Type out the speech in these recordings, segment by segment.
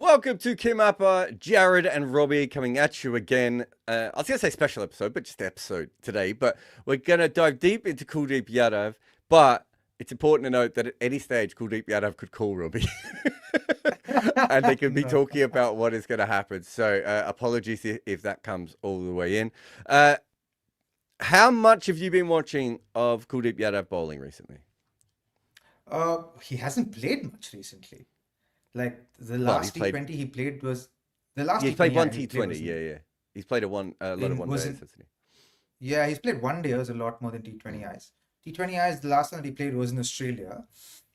Welcome to KimAppa, Jarrod and Robbie coming at you again. I was going to say special episode, but just episode today. But we're going to dive deep into Kuldeep Yadav. But it's important to note that at any stage, Kuldeep Yadav could call Robbie. And they could be talking about what is going to happen. So apologies if that comes all the way in. How much have you been watching of Kuldeep Yadav bowling recently? He hasn't played much recently. Like the last T20 he played was the last. Yeah, he played one T20. Yeah. He's played a lot of one days, hasn't he? Yeah, he's played one days a lot more than T20Is. T20Is, the last one that he played was in Australia,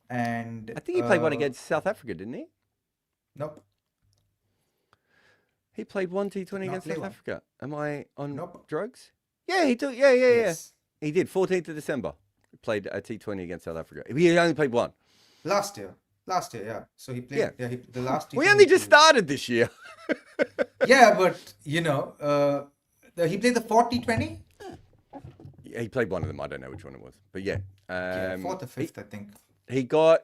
and I think he played one against South Africa, didn't he? Nope. He played one T20 against South Africa. Am I on drugs? Yeah, he did. Yes. He did. 14th of December. He played a T20 against South Africa. He only played one. Last year, yeah. So he played. Yeah, the last. We only just started this year. Yeah, but he played the 4T20. Yeah, he played one of them. I don't know which one it was, but yeah. Fourth or fifth, I think. He got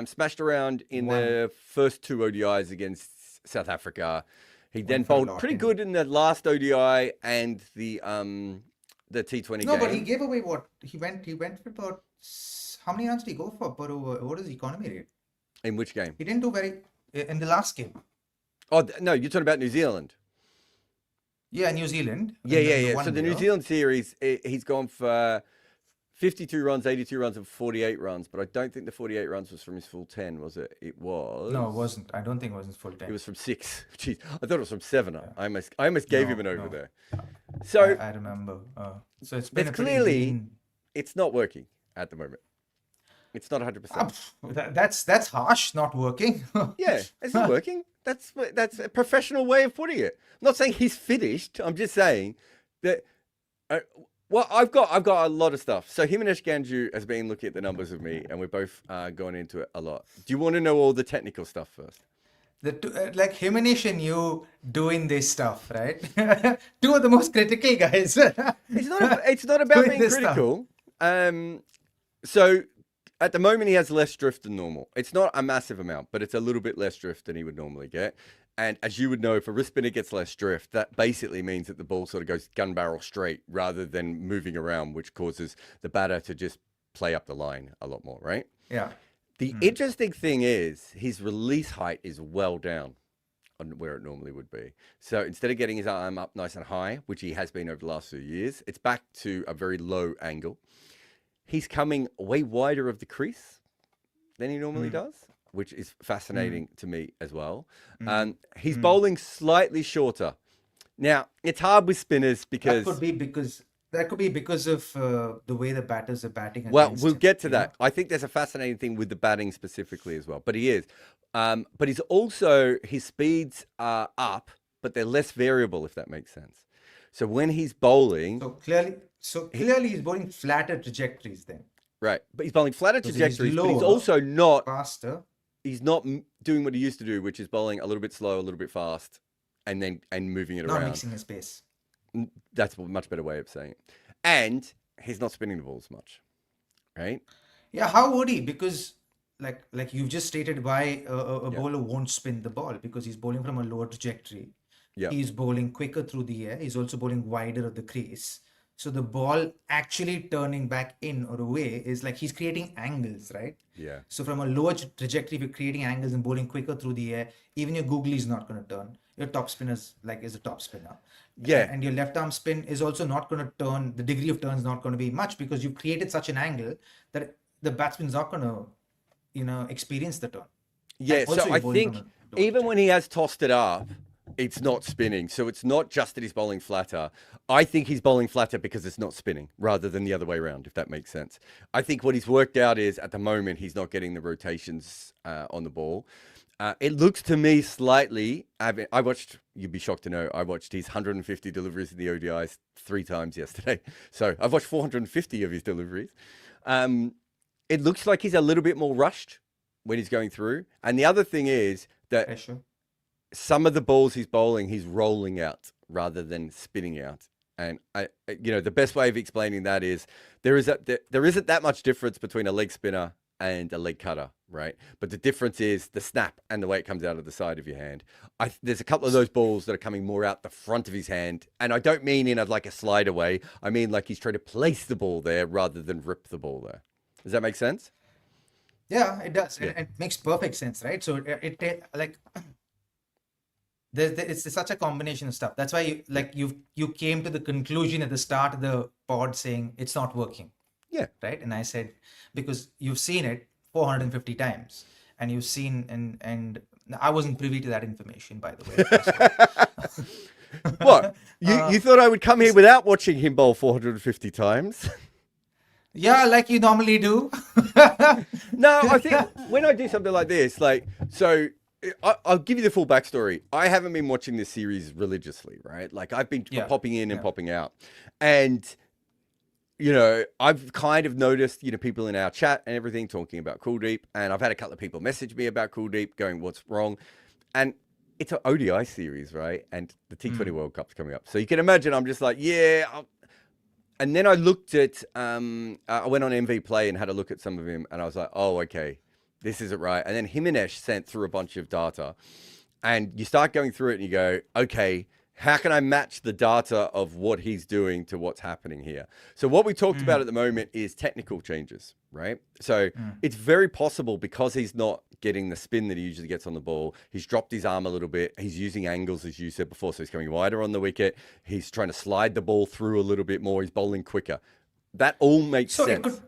smashed around in the first two ODIs against South Africa. He then bowled pretty good in the last ODI and the T20 game. No, but he gave away what he went for about. How many runs did he go for per over? What is the economy rate? In which game? He didn't do very in the last game. Oh no, you're talking about New Zealand. Yeah, New Zealand. Yeah. So the New Zealand series, he's gone for 52 runs, 82 runs, and 48 runs. But I don't think the 48 runs was from his full 10, was it? It was. No, it wasn't. I don't think it was his full 10. It was from 6. Jeez, I thought it was from 7. Yeah. I almost gave him an over there. So I remember. So it's been clearly it's not working at the moment. It's not 100%. That's harsh. Not working. Yeah, it's not working. That's a professional way of putting it. I'm not saying he's finished. I'm just saying that. Well, I've got a lot of stuff. So Himanesh Ganju has been looking at the numbers of me, and we're both going into it a lot. Do you want to know all the technical stuff first? Like Himanesh and you doing this stuff, right? Two of the most critical guys. It's not about being critical. So at the moment, he has less drift than normal. It's not a massive amount, but it's a little bit less drift than he would normally get. And as you would know, if a wrist spinner gets less drift, that basically means that the ball sort of goes gun barrel straight rather than moving around, which causes the batter to just play up the line a lot more, right? Yeah. The interesting thing is his release height is well down on where it normally would be. So instead of getting his arm up nice and high, which he has been over the last few years, it's back to a very low angle. He's coming way wider of the crease than he normally does, which is fascinating to me as well. He's bowling slightly shorter. Now, it's hard with spinners because... That could be because of the way the batters are batting. Well, we'll get to that. I think there's a fascinating thing with the batting specifically as well. But he is. But he's also... His speeds are up, but they're less variable, if that makes sense. So when he's bowling... So clearly he's bowling flatter trajectories then. Right. But he's bowling flatter trajectories, but he's also not... Faster. He's not doing what he used to do, which is bowling a little bit slow, a little bit fast, and moving it around. Not mixing his pace. That's a much better way of saying it. And he's not spinning the ball as much, right? Yeah, how would he? Because like you've just stated why a bowler won't spin the ball, because he's bowling from a lower trajectory. Yeah. He's bowling quicker through the air. He's also bowling wider of the crease. So the ball actually turning back in or away is like he's creating angles, right? Yeah. So from a lower trajectory, if you're creating angles and bowling quicker through the air, even your googly is not going to turn. Your top spinner is a top spinner. Yeah. And your left arm spin is also not going to turn. The degree of turn is not going to be much because you've created such an angle that the batsman's not going to, experience the turn. Yeah. So I think even when he has tossed it up, it's not spinning. So it's not just that he's bowling flatter. I think he's bowling flatter because it's not spinning rather than the other way around, if that makes sense. I think what he's worked out is at the moment, he's not getting the rotations on the ball. It looks to me slightly, you'd be shocked to know, I watched his 150 deliveries in the ODIs 3 times yesterday. So I've watched 450 of his deliveries. It looks like he's a little bit more rushed when he's going through. And the other thing is that some of the balls he's bowling, he's rolling out rather than spinning out. And the best way of explaining that is there isn't that much difference between a leg spinner and a leg cutter, right? But the difference is the snap and the way it comes out of the side of your hand. There's a couple of those balls that are coming more out the front of his hand. And I don't mean in like a slide away. I mean like he's trying to place the ball there rather than rip the ball there. Does that make sense? Yeah, it does. Yeah. It makes perfect sense, right? So it like it's such a combination of stuff. That's why you came to the conclusion at the start of the pod saying it's not working. Yeah. Right. And I said, because you've seen it 450 times and you've seen and I wasn't privy to that information, by the way. What? You thought I would come here without watching him bowl 450 times? Yeah, like you normally do. No, I think when I do something like this, so I'll give you the full backstory. I haven't been watching this series religiously, right? Like I've been popping in and popping out. And, you know, I've kind of noticed, you know, people in our chat and everything talking about Kuldeep. And I've had a couple of people message me about Kuldeep going, what's wrong? And it's an ODI series, right? And the T20 World Cup's coming up. So you can imagine I'm just like, and then I looked at, I went on MV Play and had a look at some of him. And I was like, oh, okay, this isn't right. And then Jimenez sent through a bunch of data. And you start going through it and you go, okay, how can I match the data of what he's doing to what's happening here? So what we talked about at the moment is technical changes, right? So it's very possible because he's not getting the spin that he usually gets on the ball. He's dropped his arm a little bit. He's using angles, as you said before. So he's coming wider on the wicket. He's trying to slide the ball through a little bit more. He's bowling quicker. That all makes sense.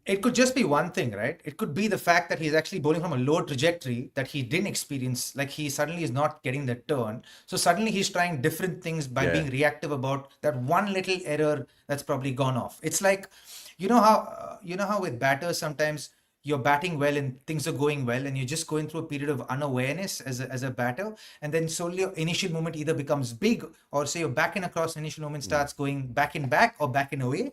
It could just be one thing, right? It could be the fact that he's actually bowling from a low trajectory that he didn't experience. Like he suddenly is not getting the turn. So suddenly he's trying different things by being reactive about that one little error that's probably gone off. It's like, you know how with batters, sometimes you're batting well and things are going well and you're just going through a period of unawareness as a batter. And then slowly your initial movement either becomes big or say your back and across initial movement starts going back and back or back and away.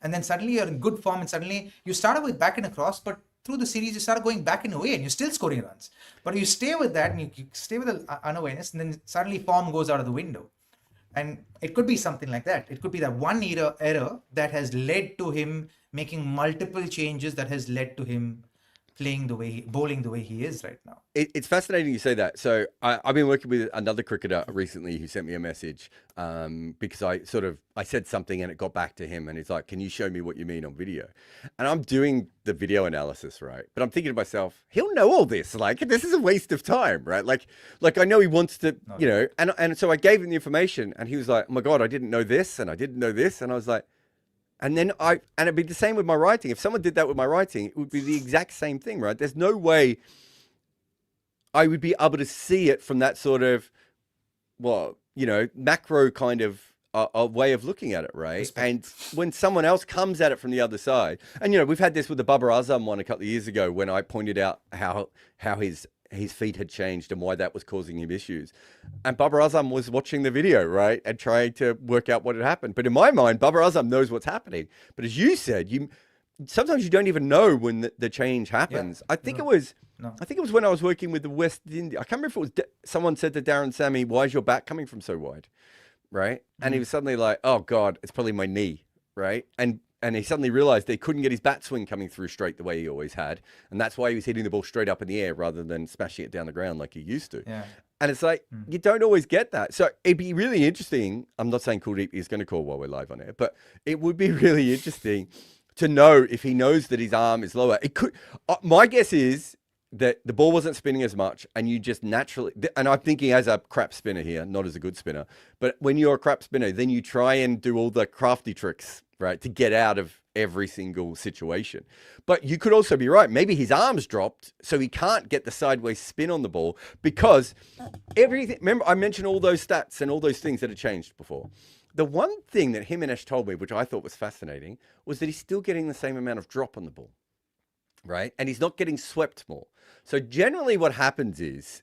And then suddenly you're in good form and suddenly you started with back and across, but through the series you start going back and away and you're still scoring runs. But you stay with that and you stay with the unawareness and then suddenly form goes out of the window. And it could be something like that. It could be that one error that has led to him making multiple changes that has led to him bowling the way he is right now. It's fascinating you say that. So I've been working with another cricketer recently who sent me a message because I said something and it got back to him and he's like, can you show me what you mean on video? And I'm doing the video analysis, right? But I'm thinking to myself, he'll know all this. Like, this is a waste of time, right? Like I know he wants to, you know, and so I gave him the information and he was like, oh my God, I didn't know this and I didn't know this. And I was like, and then it'd be the same with my writing. If someone did that with my writing, it would be the exact same thing, right? There's no way I would be able to see it from that sort of, well, you know, macro kind of a way of looking at it, right? And when someone else comes at it from the other side, and, you know, we've had this with the Babar Azam one a couple of years ago when I pointed out how his feet had changed and why that was causing him issues. And Babar Azam was watching the video, right? And trying to work out what had happened. But in my mind, Babar Azam knows what's happening. But as you said, sometimes you don't even know when the change happens. I think it was when I was working with the West Indies. I can't remember if it was someone said to Darren Sammy, why is your back coming from so wide? Right? And he was suddenly like, oh God, it's probably my knee. Right? And he suddenly realized they couldn't get his bat swing coming through straight the way he always had. And that's why he was hitting the ball straight up in the air rather than smashing it down the ground like he used to. Yeah. And it's like, you don't always get that. So it'd be really interesting. I'm not saying Kuldeep is going to call while we're live on air, but it would be really interesting to know if he knows that his arm is lower. It could. My guess is that the ball wasn't spinning as much and you just naturally, and I'm thinking as a crap spinner here, not as a good spinner, but when you're a crap spinner, then you try and do all the crafty tricks, right, to get out of every single situation. But you could also be right. Maybe his arm's dropped, so he can't get the sideways spin on the ball because everything, remember I mentioned all those stats and all those things that had changed before. The one thing that Jimenez told me, which I thought was fascinating, was that he's still getting the same amount of drop on the ball, right? And he's not getting swept more. So generally what happens is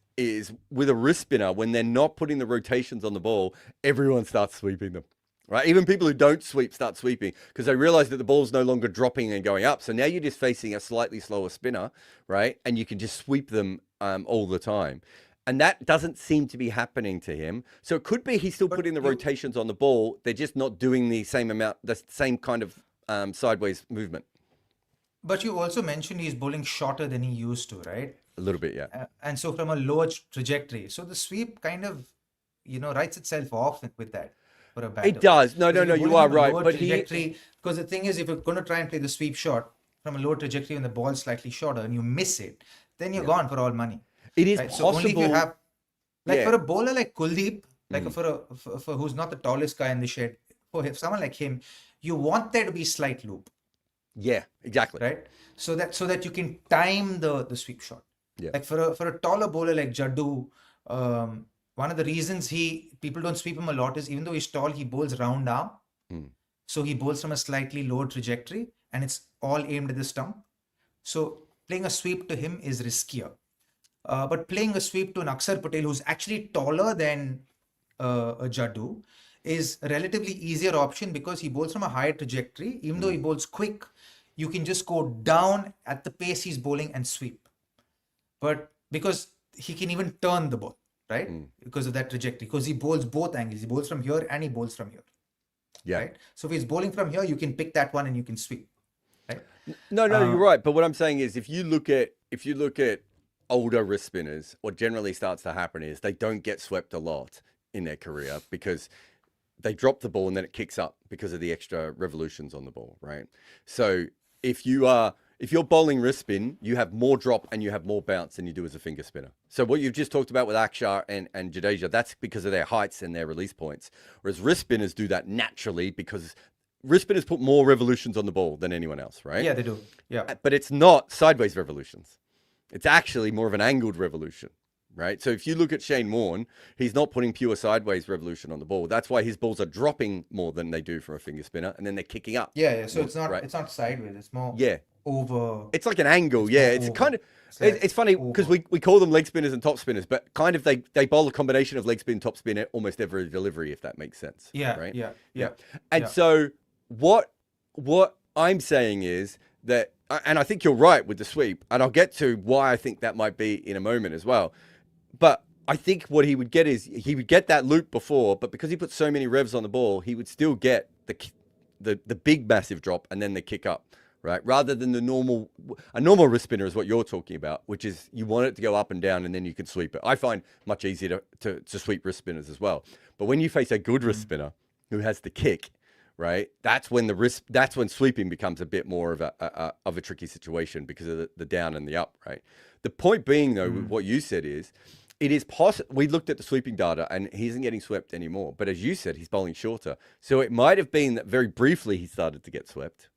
with a wrist spinner, when they're not putting the rotations on the ball, everyone starts sweeping them, right? Even people who don't sweep start sweeping because they realize that the ball's no longer dropping and going up. So now you're just facing a slightly slower spinner, right? And you can just sweep them all the time. And that doesn't seem to be happening to him. So it could be he's still putting the rotations on the ball. They're just not doing the same amount, the same kind of sideways movement. But you also mentioned he's bowling shorter than he used to, right? A little bit, yeah. And so from a lower trajectory. So the sweep kind of, writes itself off with that for a batter. It does. No, Because if you're you bowling are from a right. lower But trajectory, because the thing is, if you're going to try and play the sweep shot from a lower trajectory when the ball's slightly shorter and you miss it, then you're gone for all money. it is Right? possible. So only if you have, like Yeah. for a bowler like Kuldeep, like for who's not the tallest guy in the shed, for someone like him, you want there to be slight loop, Yeah, exactly. right? So that you can time the sweep shot. Yeah. Like for a taller bowler like Jarrod, one of the reasons people don't sweep him a lot is even though he's tall, he bowls round arm. So he bowls from a slightly lower trajectory and it's all aimed at the stump. So playing a sweep to him is riskier. But playing a sweep to an Akshar Patel who's actually taller than a Jarrod is a relatively easier option because he bowls from a higher trajectory. Even though he bowls quick, you can just go down at the pace he's bowling and sweep. But because he can even turn the ball, right? Because of that trajectory, because he bowls both angles. He bowls from here and he bowls from here. Yeah. Right. So if he's bowling from here, you can pick that one and you can sweep. Right. No, you're right. But what I'm saying is, if you look at older wrist spinners, what generally starts to happen is they don't get swept a lot in their career because they drop the ball and then it kicks up because of the extra revolutions on the ball, right? So if you're bowling wrist spin, you have more drop and you have more bounce than you do as a finger spinner. So what you've just talked about with Akshar and Jadeja, that's because of their heights and their release points. Whereas wrist spinners do that naturally because wrist spinners put more revolutions on the ball than anyone else, right? Yeah, they do. Yeah. But it's not sideways revolutions. It's actually more of an angled revolution, right? So if you look at Shane Warne, he's not putting pure sideways revolution on the ball. That's why his balls are dropping more than they do from a finger spinner, and then they're kicking up. Yeah. So more, it's not sideways. It's more yeah. over. It's like an angle. It's kind of. It's funny because we call them leg spinners and top spinners, but kind of they bowl a combination of leg spin, top spin at almost every delivery, if that makes sense. Yeah. Right. Yeah. And so what I'm saying is that, and I think you're right with the sweep, and I'll get to why I think that might be in a moment as well. But I think what he would get is he would get that loop before, but because he put so many revs on the ball, he would still get the big massive drop and then the kick up, right? Rather than a normal wrist spinner is what you're talking about, which is you want it to go up and down and then you can sweep it. I find much easier to sweep wrist spinners as well. But when you face a good wrist spinner who has the kick, right? That's when sweeping becomes a bit more of a tricky situation because of the down and the up, right? The point being though, with what you said is, it is possible. We looked at the sweeping data and he isn't getting swept anymore. But as you said, he's bowling shorter. So it might have been that very briefly he started to get swept,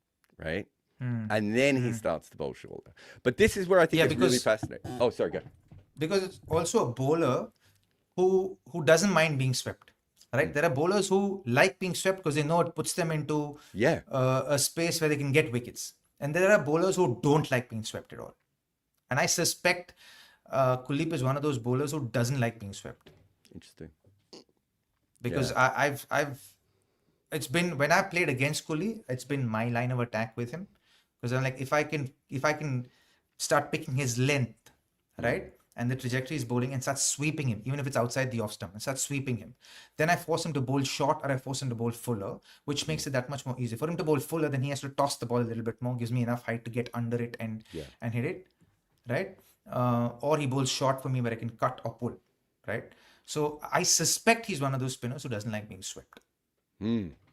right? And then he starts to bowl shorter. But this is where I think it's really fascinating. Oh, sorry, go. Because it's also a bowler who doesn't mind being swept. Right? There are bowlers who like being swept because they know it puts them into a space where they can get wickets. And there are bowlers who don't like being swept at all. And I suspect Kuldeep is one of those bowlers who doesn't like being swept. Interesting. Because it's been, when I played against Kuldeep, it's been my line of attack with him. Because I'm like, if I can start picking his length, right? And the trajectory is bowling and start sweeping him, even if it's outside the off stump, and start sweeping him. Then I force him to bowl short or I force him to bowl fuller, which makes it that much more easy. For him to bowl fuller, then he has to toss the ball a little bit more, gives me enough height to get under it and hit it, right? Or he bowls short for me where I can cut or pull, right? So I suspect he's one of those spinners who doesn't like being swept.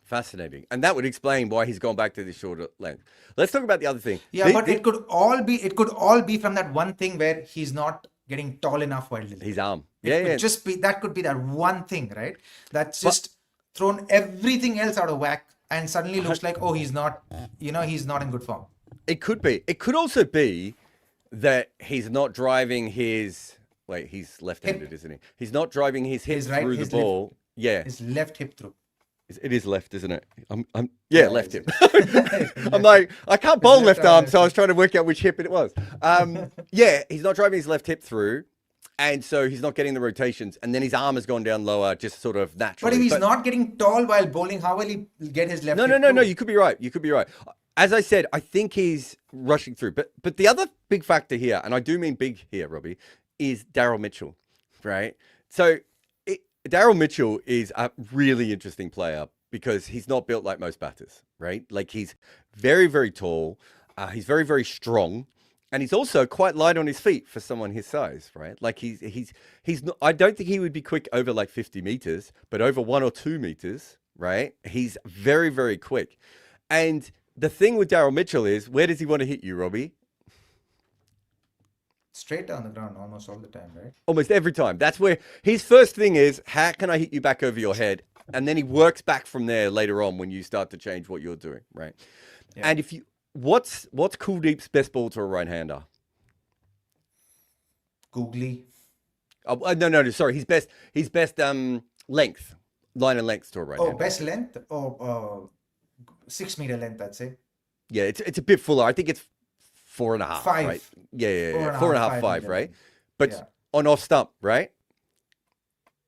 Fascinating. And that would explain why he's gone back to the shorter length. Let's talk about the other thing. Yeah, but it could all be from that one thing where he's not getting tall enough while delivering. His arm. That could be that one thing, right? That's just thrown everything else out of whack and suddenly looks like, oh, he's not in good form. It could be. It could also be that he's not driving his... Wait, he's left-handed, isn't he? He's not driving his hip through the ball. His left hip through. It is left, isn't it? Left hip. I'm like, I can't bowl left arm, so I was trying to work out which hip it was. He's not driving his left hip through, and so he's not getting the rotations, and then his arm has gone down lower, just sort of naturally. But if he's not getting tall while bowling, how will he get his left hip No, through? you could be right. As I said, I think he's rushing through. But the other big factor here, and I do mean big here, Robbie, is Daryl Mitchell, right? So Daryl Mitchell is a really interesting player because he's not built like most batters, right? Like he's very, very tall. He's very, very strong. And he's also quite light on his feet for someone his size, right? Like he's not, I don't think he would be quick over like 50 meters, but over 1 or 2 meters, right? He's very, very quick. And the thing with Daryl Mitchell is, where does he want to hit you, Robbie? Straight down the ground almost all the time, right? Almost every time. That's where his first thing is, how can I hit you back over your head? And then he works back from there later on when you start to change what you're doing, right? Yeah. And if you, what's Kuldeep's best ball to a right-hander? Googly. Oh, no, sorry. His best length, line and length to a right-hander. Oh, best length? Oh, 6 meter length, I'd say. Yeah, it's a bit fuller. I think it's 4.5. 5. Right? Yeah. 4.5, 5, right? But on off stump, right?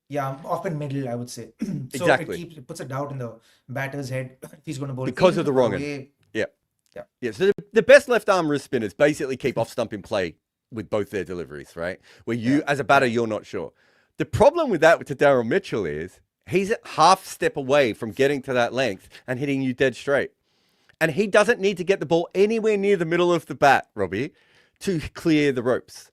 Yeah, off and middle, I would say. So exactly. It puts a doubt in the batter's head if he's going to bowl. Because of the wrong end. Yeah. So the best left arm wrist spinners basically keep off stump in play with both their deliveries, right? Where you, as a batter, you're not sure. The problem with that to Daryl Mitchell is he's a half step away from getting to that length and hitting you dead straight. And he doesn't need to get the ball anywhere near the middle of the bat, Robbie, to clear the ropes,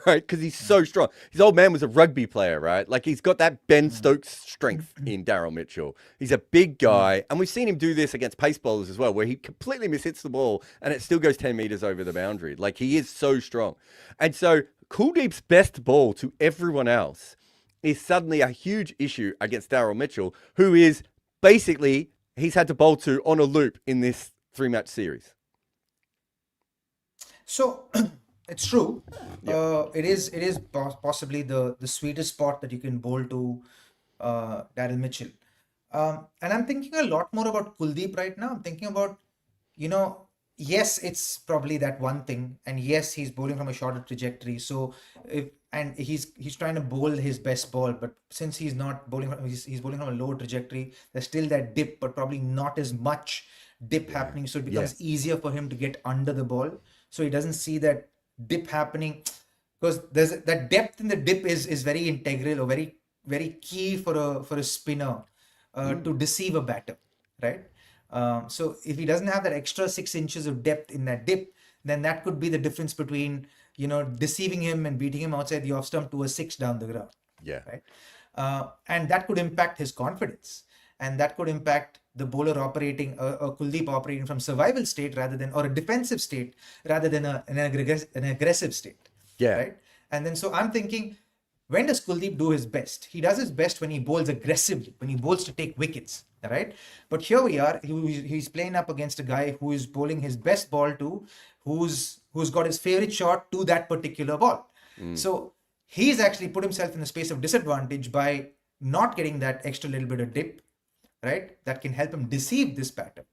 right? Because he's so strong. His old man was a rugby player, right? Like he's got that Ben Stokes strength in Daryl Mitchell. He's a big guy. And we've seen him do this against pace bowlers as well, where he completely mishits the ball and it still goes 10 meters over the boundary. Like he is so strong. And so Kuldeep's best ball to everyone else is suddenly a huge issue against Daryl Mitchell, who is basically... he's had to bowl to on a loop in this 3-match series. So it's true. It is possibly the sweetest spot that you can bowl to Daryl Mitchell. And I'm thinking a lot more about Kuldeep right now. I'm thinking about, yes, it's probably that one thing. And yes, he's bowling from a shorter trajectory. So he's trying to bowl his best ball, but since he's not bowling, he's bowling from a lower trajectory, there's still that dip, but probably not as much dip happening. So it becomes easier for him to get under the ball. So he doesn't see that dip happening, because there's that depth in the dip is very integral or very, very key for a spinner to deceive a batter, right? So if he doesn't have that extra 6 inches of depth in that dip, then that could be the difference between deceiving him and beating him outside the off stump to a 6 down the ground. Yeah. Right. And that could impact his confidence, and that could impact the bowler operating, Kuldeep operating from survival state or a defensive state rather than an aggressive state. Yeah. Right. And then so I'm thinking, when does Kuldeep do his best? He does his best when he bowls aggressively, when he bowls to take wickets. Right. But here we are. He's playing up against a guy who is bowling his best ball to, who's got his favorite shot to that particular ball. So he's actually put himself in a space of disadvantage by not getting that extra little bit of dip, right? That can help him deceive this batter,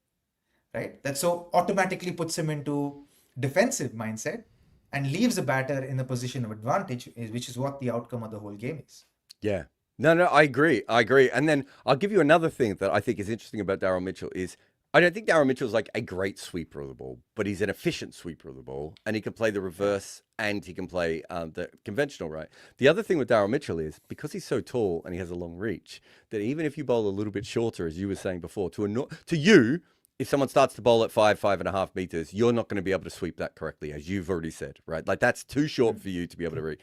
right? That so automatically puts him into defensive mindset and leaves the batter in a position of advantage, which is what the outcome of the whole game is. Yeah. No, I agree. And then I'll give you another thing that I think is interesting about Daryl Mitchell is I don't think Daryl Mitchell is like a great sweeper of the ball, but he's an efficient sweeper of the ball, and he can play the reverse and he can play the conventional, right? The other thing with Daryl Mitchell is because he's so tall and he has a long reach, that even if you bowl a little bit shorter, as you were saying before, to you, if someone starts to bowl at 5.5 meters, you're not going to be able to sweep that correctly, as you've already said, right? Like that's too short for you to be able to reach.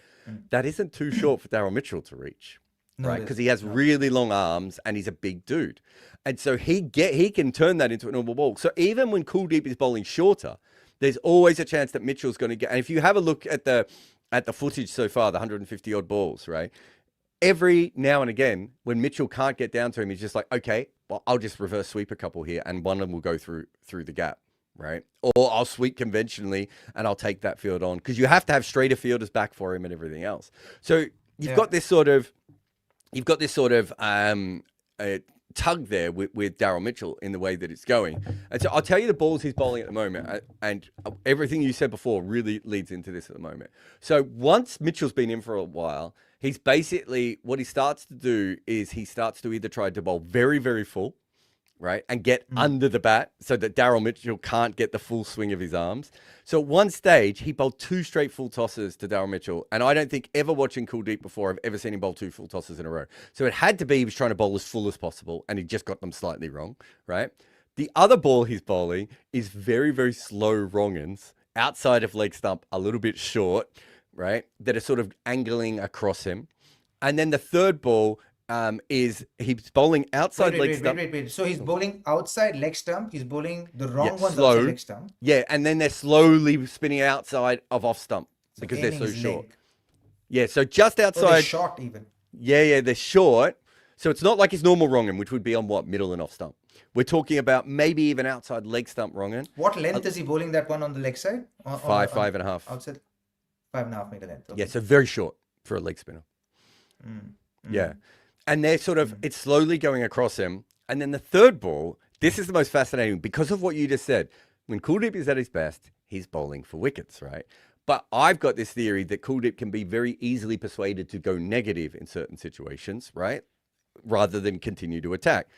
That isn't too short for Daryl Mitchell to reach. Right, because he has really long arms and he's a big dude, and so he can turn that into a normal ball. So even when Kuldeep is bowling shorter, there's always a chance that Mitchell's going to get. And if you have a look at the footage so far, the 150 odd balls, right? Every now and again, when Mitchell can't get down to him, he's just like, okay, well, I'll just reverse sweep a couple here, and one of them will go through the gap, right? Or I'll sweep conventionally and I'll take that field on, because you have to have straighter fielders back for him and everything else. So you've got this sort of. You've got this sort of tug there with Daryl Mitchell in the way that it's going. And so I'll tell you the balls he's bowling at the moment, and everything you said before really leads into this at the moment. So once Mitchell's been in for a while, he's basically, what he starts to do is he starts to either try to bowl very, very full, right, and get under the bat so that Daryl Mitchell can't get the full swing of his arms. So at one stage, he bowled 2 straight full tosses to Daryl Mitchell, and I don't think ever watching Kuldeep before I've ever seen him bowl 2 full tosses in a row. So it had to be he was trying to bowl as full as possible, and he just got them slightly wrong, right? The other ball he's bowling is very, very slow wrong-ins outside of leg stump, a little bit short, right? That are sort of angling across him. And then the third ball is he's bowling outside leg stump. Wait. So he's bowling outside leg stump. He's bowling the wrong ones slow. outside leg stump. Yeah, and then they're slowly spinning outside of off stump because they're so short. Leg. Yeah, so just outside. Oh, they're short even. Yeah, they're short. So it's not like his normal wrong-in, which would be on what? Middle and off stump. We're talking about maybe even outside leg stump wrong-in. What length is he bowling that one on the leg side? Five and a half. Outside 5.5 meter length. Okay. Yeah, so very short for a leg spinner. Yeah. And they're sort of, it's slowly going across him. And then the third ball, this is the most fascinating because of what you just said. When Kuldeep is at his best, he's bowling for wickets, right? But I've got this theory that Kuldeep can be very easily persuaded to go negative in certain situations, right? Rather than continue to attack.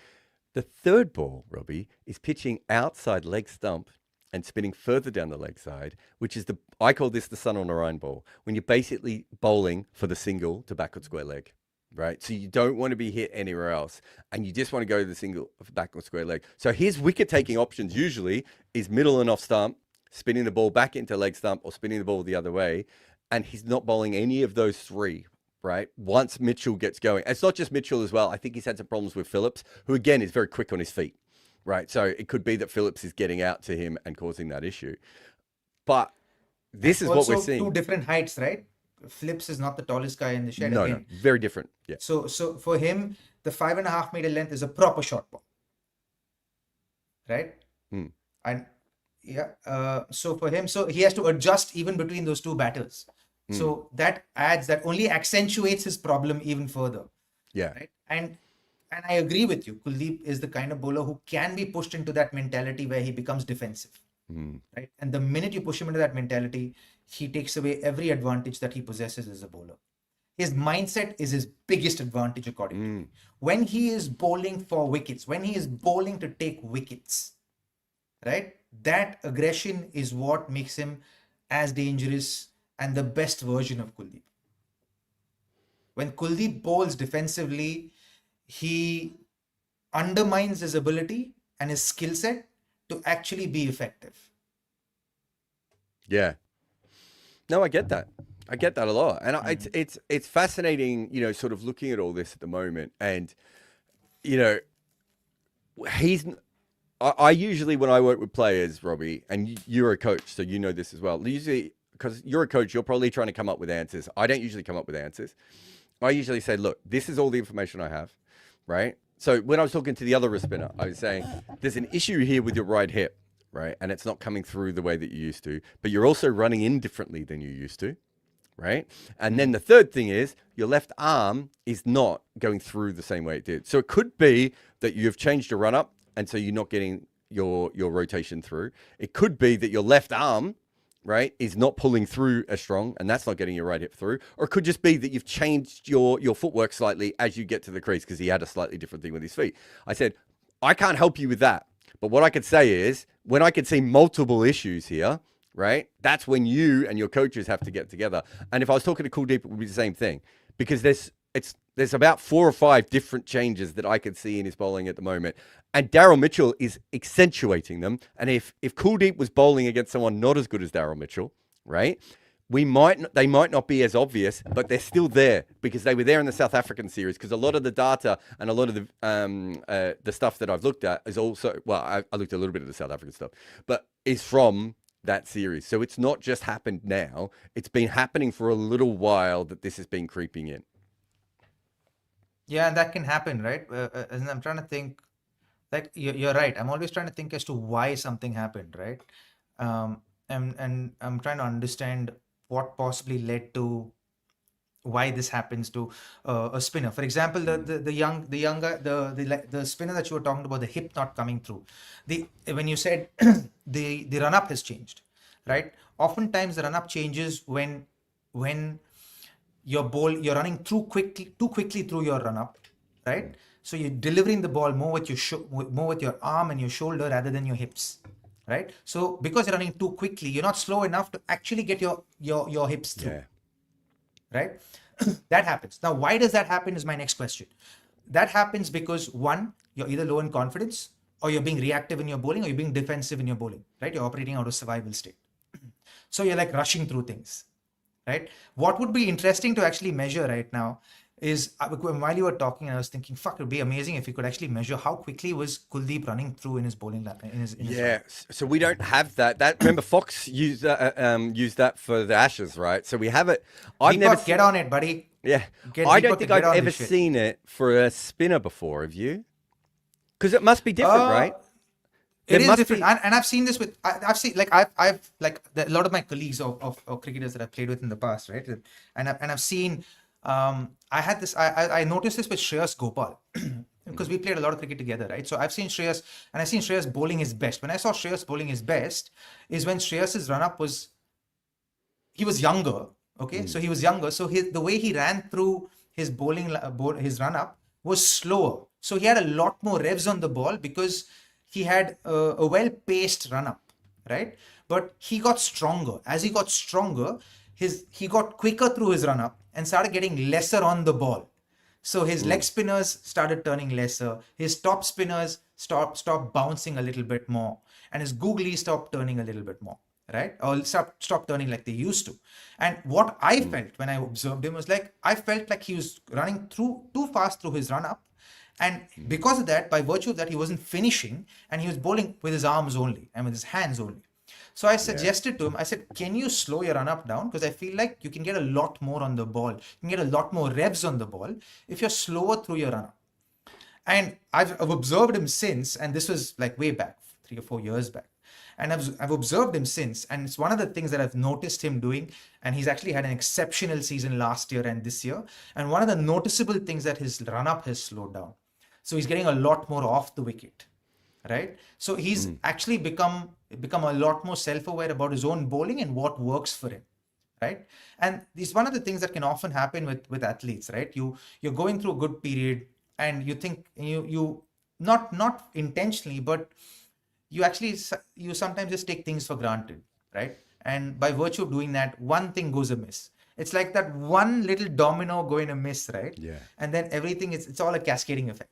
The third ball, Robbie, is pitching outside leg stump and spinning further down the leg side, which is I call this the sun on a iron ball, when you're basically bowling for the single to backward square leg, right? So you don't want to be hit anywhere else, and you just want to go to the single backward square leg. So his wicket-taking options usually is middle and off stump, spinning the ball back into leg stump or spinning the ball the other way, and he's not bowling any of those three, right? Once Mitchell gets going. It's not just Mitchell as well. I think he's had some problems with Phillips, who again is very quick on his feet, right? So it could be that Phillips is getting out to him and causing that issue. But this is also what we're seeing. Two different heights, right? Phillips is not the tallest guy in the shed. No, very different. Yeah. So for him, the 5.5 meter length is a proper short ball, right? And yeah, so for him, so he has to adjust even between those two batters. So that only accentuates his problem even further. Yeah. Right? And I agree with you. Kuldeep is the kind of bowler who can be pushed into that mentality where he becomes defensive. Right? And the minute you push him into that mentality, he takes away every advantage that he possesses as a bowler. His mindset is his biggest advantage, according to me. When he is bowling for wickets, when he is bowling to take wickets, right? That aggression is what makes him as dangerous and the best version of Kuldeep. When Kuldeep bowls defensively, he undermines his ability and his skill set to actually be effective. Yeah. No, I get that. I get that a lot. And it's fascinating, you know, sort of looking at all this at the moment. And, you know, I usually, when I work with players, Robbie, and you're a coach, so you know this as well, usually, because you're a coach, you're probably trying to come up with answers. I don't usually come up with answers. I usually say, look, this is all the information I have, right? So when I was talking to the other wrist spinner, I was saying, there's an issue here with your right hip, right? And it's not coming through the way that you used to, but you're also running in differently than you used to, right? And then the third thing is your left arm is not going through the same way it did. So it could be that you've changed your run up, and so you're not getting your rotation through. It could be that your left arm, right, is not pulling through as strong, and that's not getting your right hip through. Or it could just be that you've changed your footwork slightly as you get to the crease because he had a slightly different thing with his feet. I said, I can't help you with that. But what I could say is, when I could see multiple issues here, right, that's when you and your coaches have to get together. And if I was talking to Kuldeep, it would be the same thing. Because there's about 4 or 5 different changes that I could see in his bowling at the moment. And Daryl Mitchell is accentuating them. And if Kuldeep was bowling against someone not as good as Daryl Mitchell, right, they might not be as obvious, but they're still there because they were there in the South African series. Because a lot of the data and a lot of the stuff that I've looked at is also, well, I looked at a little bit of the South African stuff, but is from that series. So it's not just happened now. It's been happening for a little while that this has been creeping in. Yeah, and that can happen, right? And I'm trying to think, like, you're right. I'm always trying to think as to why something happened, right? And I'm trying to understand what possibly led to why this happens to a spinner. For example, the spinner that you were talking about, the hip not coming through. When you said the run up has changed, right? Oftentimes the run up changes when you're running too quickly through your run up, right? So you're delivering the ball more with your arm and your shoulder rather than your hips, right? So because you're running too quickly, you're not slow enough to actually get your hips through. Yeah. Right? That happens. Now, why does that happen is my next question. That happens because, one, you're either low in confidence or you're being reactive in your bowling, or you're being defensive in your bowling, right? You're operating out of survival state. So you're like rushing through things, right? What would be interesting to actually measure right now is, while you were talking, I was thinking, fuck, it would be amazing if we could actually measure how quickly was Kuldeep running through in his bowling line. Yeah, so we don't have that. Remember, Fox used that for the Ashes, right? So we have it. Get on it, buddy. Yeah, I don't think I've ever seen it for a spinner before. Have you? Because it must be different, right? It is different, and I've seen this with I've seen like I've like a lot of my colleagues of cricketers that I've played with in the past, right? And I've seen I noticed this with Shreyas Gopal because we played a lot of cricket together, right? So I've seen Shreyas bowling his best. When I saw Shreyas bowling his best is when Shreyas's run up he was younger, okay? So he was younger, so the way he ran through his his run up was slower. So he had a lot more revs on the ball because he had a well-paced run-up, right? But he got stronger. As he got stronger, he got quicker through his run-up and started getting lesser on the ball. So his leg spinners started turning lesser. His top spinners stopped bouncing a little bit more. And his googly stopped turning a little bit more, right? Or stopped turning like they used to. And what I felt when I observed him was like, I felt like he was running too fast through his run-up. And because of that, by virtue of that, he wasn't finishing and he was bowling with his arms only and with his hands only. So I suggested to him, I said, can you slow your run-up down? Because I feel like you can get a lot more on the ball. You can get a lot more revs on the ball if you're slower through your run-up. And I've observed him since, and this was like way back, 3 or 4 years back. And I've observed him since, and it's one of the things that I've noticed him doing. And he's actually had an exceptional season last year and this year. And one of the noticeable things that his run-up has slowed down. So he's getting a lot more off the wicket, right? So he's actually become a lot more self-aware about his own bowling and what works for him, right? And this is one of the things that can often happen with athletes, right? You're going through a good period and you think you not intentionally, but you sometimes just take things for granted, right? And by virtue of doing that, one thing goes amiss. It's like that one little domino going amiss, right? Yeah. And then everything it's all a cascading effect.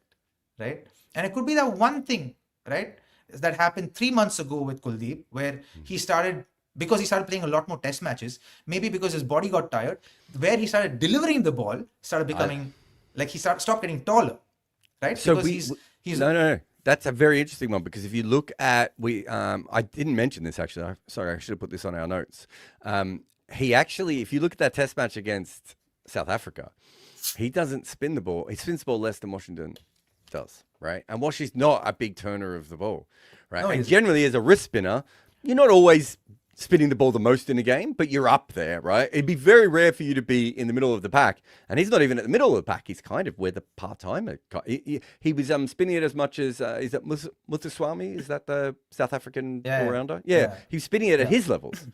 Right? And it could be that one thing, right? That happened 3 months ago with Kuldeep, where he started playing a lot more test matches, maybe because his body got tired, where he started delivering the ball, started becoming like he stopped getting taller, right? So because he's no. That's a very interesting one because if you look at I didn't mention this actually. Sorry, I should have put this on our notes. He actually, if you look at that test match against South Africa, he doesn't spin the ball. He spins the ball less than Washington does, right? And Washi's not a big turner of the ball, right? No, and generally as a wrist spinner, you're not always spinning the ball the most in a game, but you're up there, right? It'd be very rare for you to be in the middle of the pack. And he's not even at the middle of the pack. He's kind of where the part-timer. He was spinning it as much as, is that Muthuswamy? Is that the South African all-rounder? Yeah. He was spinning it at his levels,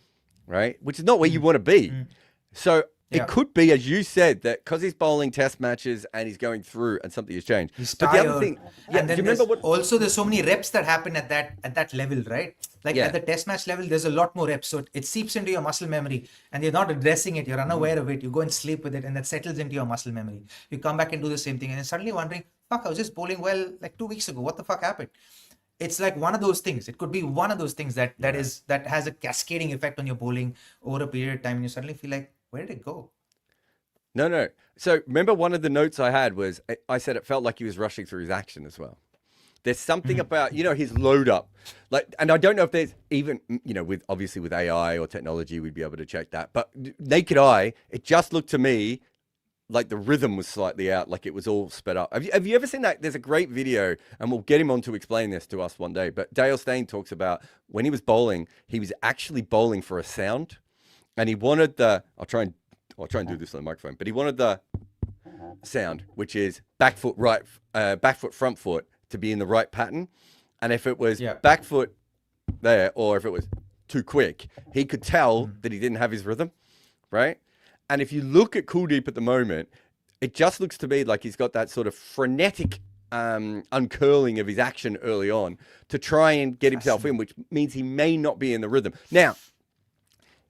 right? Which is not where you want to be. So it could be, as you said, that because he's bowling test matches and he's going through and something has changed. He's but tired. The other thing, and then do you remember also there's so many reps that happen at that level, right? Like at the test match level, there's a lot more reps. So it seeps into your muscle memory and you're not addressing it. You're unaware of it. You go and sleep with it and that settles into your muscle memory. You come back and do the same thing and then suddenly wondering, fuck, I was just bowling well like 2 weeks ago. What the fuck happened? It's like one of those things. It could be one of those things that has a cascading effect on your bowling over a period of time and you suddenly feel like, where did it go? No. So remember one of the notes I had was, I said it felt like he was rushing through his action as well. There's something about, his load up. And I don't know if there's even, with AI or technology, we'd be able to check that. But naked eye, it just looked to me like the rhythm was slightly out, like it was all sped up. Have you ever seen that? There's a great video, and we'll get him on to explain this to us one day. But Dale Steyn talks about when he was bowling, he was actually bowling for a sound. And he wanted I'll try and do this on the microphone, but he wanted the sound, which is back foot, back foot, front foot to be in the right pattern. And if it was back foot there, or if it was too quick, he could tell that he didn't have his rhythm, right? And if you look at Kuldeep at the moment, it just looks to me like he's got that sort of frenetic uncurling of his action early on to try and get himself in, which means he may not be in the rhythm. Now,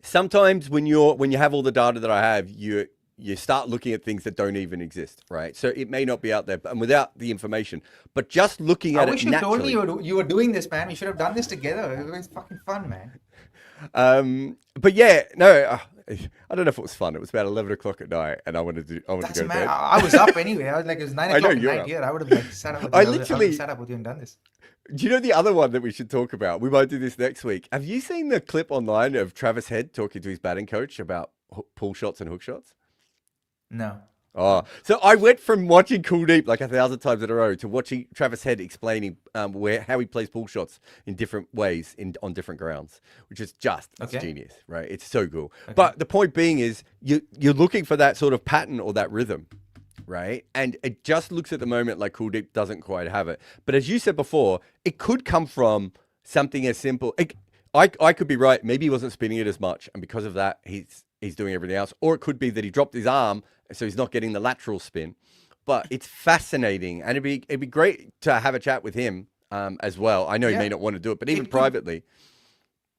sometimes when you have all the data that I have, you you start looking at things that don't even exist, right? So it may not be out there, and without the information, but just looking at it naturally. I wish you told me you were doing this, man. We should have done this together. It was fucking fun, man. But yeah, no, I don't know if it was fun. It was about 11 o'clock at night, and I wanted to go to bed. I was up anyway. I was like, it was 9 o'clock at night here. I would have like sat up with you. I would have sat up with you and done this. Do you know the other one that we should talk about? We might do this next week. Have you seen the clip online of Travis Head talking to his batting coach about pull shots and hook shots? No. Oh, so I went from watching Kuldeep like 1,000 times in a row to watching Travis Head explaining how he plays pull shots in different ways on different grounds, which is just genius, right? It's so cool. Okay. But the point being is you're looking for that sort of pattern or that rhythm, right? And it just looks at the moment like Kuldeep doesn't quite have it. But as you said before, it could come from something as simple. I could be right. Maybe he wasn't spinning it as much, and because of that, he's doing everything else. Or it could be that he dropped his arm, so he's not getting the lateral spin. But it's fascinating, and it'd be great to have a chat with him as well. I know he may not want to do it, but even privately.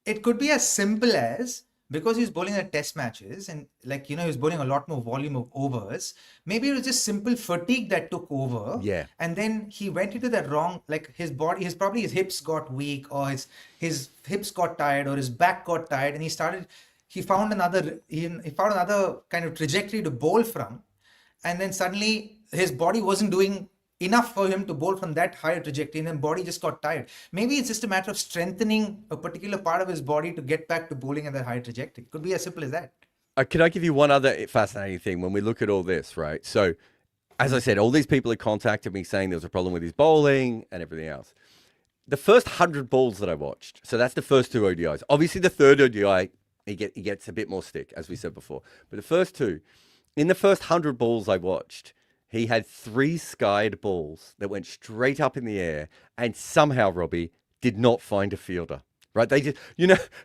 It could be as simple as, because he's bowling at test matches and he's bowling a lot more volume of overs, maybe it was just simple fatigue that took over. Yeah. And then he went into that wrong, like his body, his hips got weak, or his hips got tired, or his back got tired, and he found another kind of trajectory to bowl from, and then suddenly his body wasn't doing enough for him to bowl from that higher trajectory, and then body just got tired. Maybe it's just a matter of strengthening a particular part of his body to get back to bowling at that higher trajectory. Could be as simple as that. Can I give you one other fascinating thing when we look at all this, right? So, as I said, all these people had contacted me saying there was a problem with his bowling and everything else. The first 100 balls that I watched, so that's the first 2 ODIs. Obviously, the third ODI, he gets a bit more stick, as we said before. But the first 2, in the first 100 balls I watched, he had 3 skied balls that went straight up in the air, and somehow, Robbie, did not find a fielder, right? They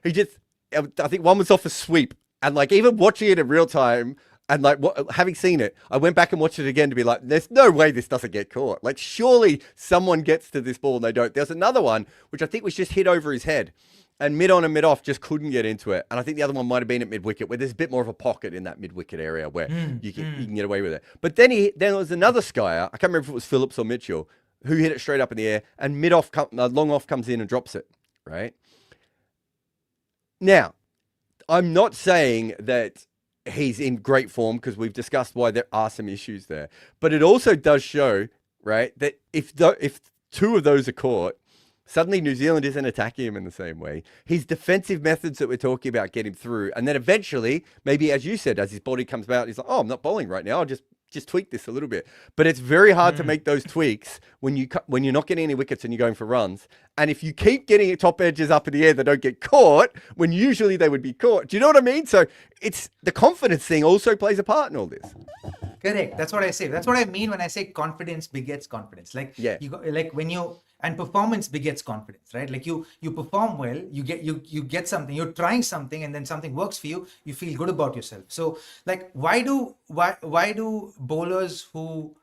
just, I think one was off a sweep, and like even watching it in real time, and like having seen it, I went back and watched it again to be like, there's no way this doesn't get caught. Like surely someone gets to this ball and they don't. There's another one, which I think was just hit over his head. And mid-on and mid-off just couldn't get into it. And I think the other one might have been at mid-wicket, where there's a bit more of a pocket in that mid-wicket area where you can get away with it. But then there was another skyer, I can't remember if it was Phillips or Mitchell, who hit it straight up in the air, and long off comes in and drops it, right? Now, I'm not saying that he's in great form, because we've discussed why there are some issues there. But it also does show, right, that if 2 of those are caught, suddenly New Zealand isn't attacking him in the same way. His defensive methods that we're talking about get him through. And then eventually, maybe as you said, as his body comes out, he's like, oh, I'm not bowling right now. I'll just tweak this a little bit. But it's very hard to make those tweaks when you're not getting any wickets and you're going for runs. And if you keep getting top edges up in the air that don't get caught, when usually they would be caught. Do you know what I mean? So it's the confidence thing also plays a part in all this. Correct. That's what I say. That's what I mean when I say confidence begets confidence. And performance begets confidence, right? Like you perform well, you get something, you're trying something, and then something works for you, you feel good about yourself. So like why do bowlers who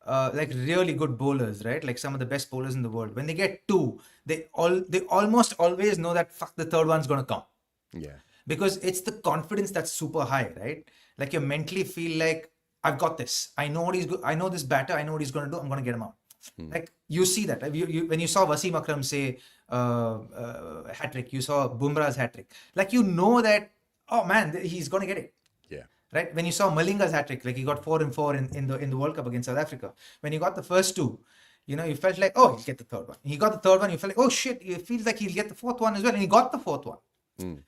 like really good bowlers, right? Like some of the best bowlers in the world, when they get 2, they almost always know that the third one's gonna come. Yeah. Because it's the confidence that's super high, right? Like you mentally feel like, I've got this. I know what he's good. I know this batter. I know what he's going to do. I'm going to get him out. Like you see that when you saw Wasim Akram say hat-trick, you saw Bumrah's hat-trick. Like you know that, oh man, he's going to get it. Yeah. Right. When you saw Malinga's hat-trick, like he got 4 and 4 in the World Cup against South Africa. When you got the first 2, you felt like, oh, he'll get the third one. He got the third one. You felt like, oh shit, it feels like he'll get the 4th one as well, and he got the 4th one.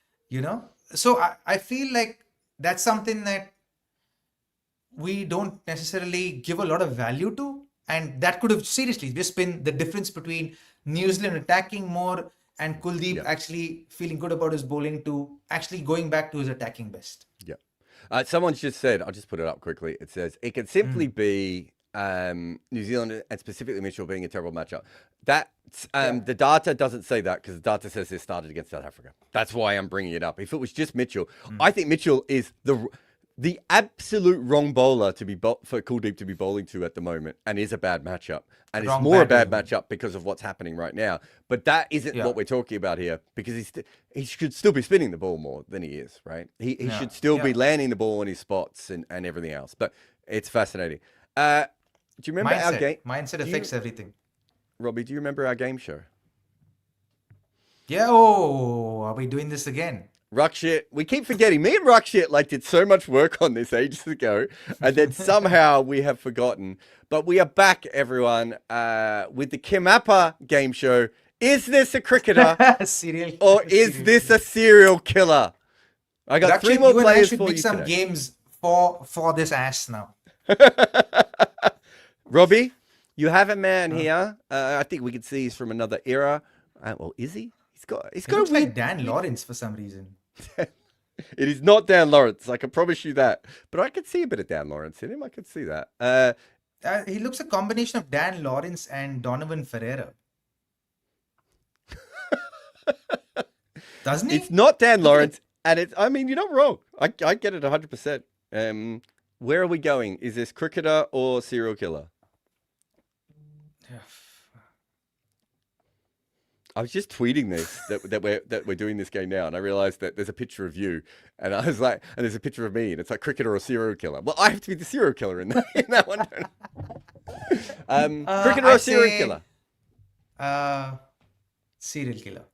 So I feel like that's something that we don't necessarily give a lot of value to, and that could have seriously just been the difference between New Zealand attacking more and Kuldeep actually feeling good about his bowling to actually going back to his attacking best. Yeah. Someone's just said, I'll just put it up quickly. It says, it can simply be New Zealand and specifically Mitchell being a terrible matchup. The data doesn't say that, because the data says they started against South Africa. That's why I'm bringing it up. If it was just Mitchell, I think Mitchell is the absolute wrong bowler to be for Kuldeep to be bowling to at the moment, and is a bad matchup. And it's more a bad matchup because of what's happening right now. But that isn't what we're talking about here, because he should still be spinning the ball more than he is, right? He should still be landing the ball in his spots and everything else. But it's fascinating. Do you remember our game? Mindset affects everything. Robbie, do you remember our game show? Yeah. Oh, are we doing this again? Ruckshit. We keep forgetting. Me and Ruckshit did so much work on this ages ago, and then somehow we have forgotten. But we are back, everyone, with the KimAppa game show. Is this a cricketer or is this a serial killer? I got three more players for you. Pick some games for this ass now. Robbie, you have a man here. I think we can see he's from another era. Well, is he? He's got looks like Dan Lawrence for some reason. It is not Dan Lawrence, I can promise you that. But I can see a bit of Dan Lawrence in him. I can see that. He looks a combination of Dan Lawrence and Donovan Ferreira. Doesn't he? It's not Dan Lawrence, and I mean, you're not wrong. I get it 100%. Where are we going? Is this cricketer or serial killer? I was just tweeting this that we're doing this game now, and I realized that there's a picture of you, and I was like, and there's a picture of me, and it's like cricketer or serial killer. Well, I have to be the serial killer in that one. Cricketer or serial killer? Serial killer.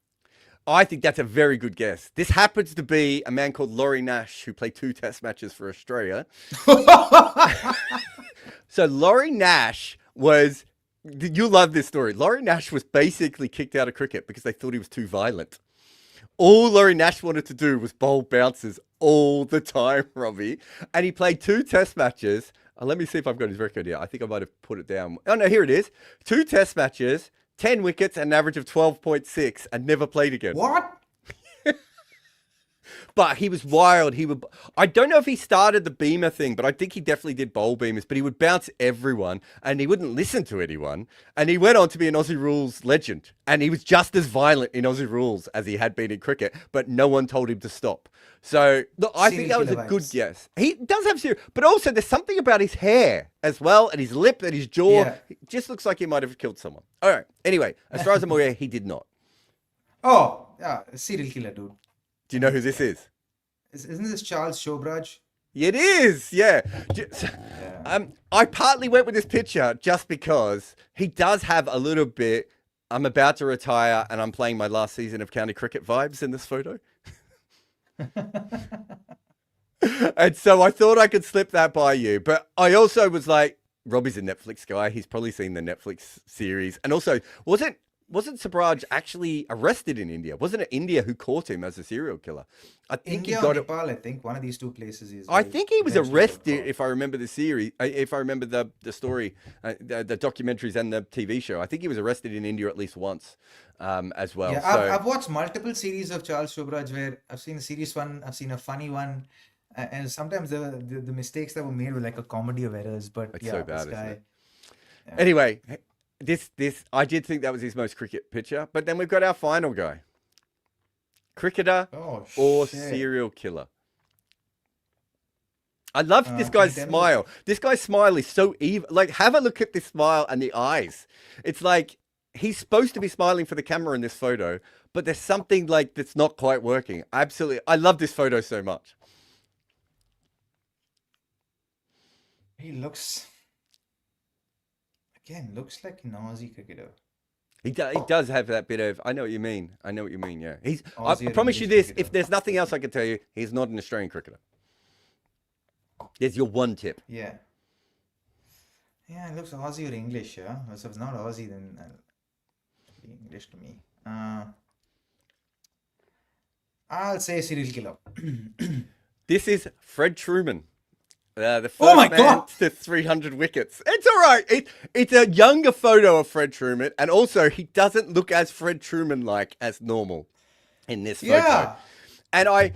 I think that's a very good guess. This happens to be a man called Laurie Nash, who played 2 test matches for Australia. So Laurie Nash was... You'll love this story. Laurie Nash was basically kicked out of cricket because they thought he was too violent. All Laurie Nash wanted to do was bowl bouncers all the time, Robbie. And he played 2 test matches. Let me see if I've got his record here. I think I might have put it down. Oh, no, here it is. 2 test matches, 10 wickets, and an average of 12.6, and never played again. What? But he was wild. I don't know if he started the beamer thing, but I think he definitely did bowl beamers. But he would bounce everyone, and he wouldn't listen to anyone. And he went on to be an Aussie rules legend. And he was just as violent in Aussie rules as he had been in cricket, but no one told him to stop. So look, I think that was a good guess. He does have serious, but also there's something about his hair as well, and his lip, and his jaw. Yeah. It just looks like he might have killed someone. All right. Anyway, as far as I'm aware, he did not. Oh, yeah, serial killer, dude. Do you know who this is? Isn't this Charles Shobraj? It is, yeah. I partly went with this picture just because he does have a little bit, I'm about to retire and I'm playing my last season of county cricket vibes in this photo. And so I thought I could slip that by you. But I also was like, Robbie's a Netflix guy. He's probably seen the Netflix series. And also, wasn't Sabraj actually arrested in India? Wasn't it India who caught him as a serial killer? I think India he got or Nepal, I think one of these 2 places is. I think he was arrested, if I remember the series, if I remember the story, the documentaries and the TV show. I think he was arrested in India at least once, as well. Yeah, so, I've watched multiple series of Charles Shobraj where I've seen a serious one, I've seen a funny one, and sometimes the mistakes that were made were like a comedy of errors. But it's yeah, so bad, this guy. Yeah. Anyway. This I did think that was his most cricket picture, but then we've got our final guy. Cricketer or serial killer. I love this guy's smile. This guy's smile is so evil. Like, have a look at this smile and the eyes. It's like he's supposed to be smiling for the camera in this photo, but there's something like that's not quite working. Absolutely. I love this photo so much. He looks like an Aussie cricketer. He does have that bit of, I know what you mean. Yeah. I promise you this, cricketer. If there's nothing else I can tell you, he's not an Australian cricketer. There's your one tip. Yeah. Yeah, it looks Aussie or English, yeah? So if it's not Aussie, then it'll be English to me. I'll say serial killer. This is Fred Truman. The first man to 300 wickets. It's all right. It's a younger photo of Fred Truman, and also he doesn't look as Fred Truman-like as normal in this photo. Yeah. And I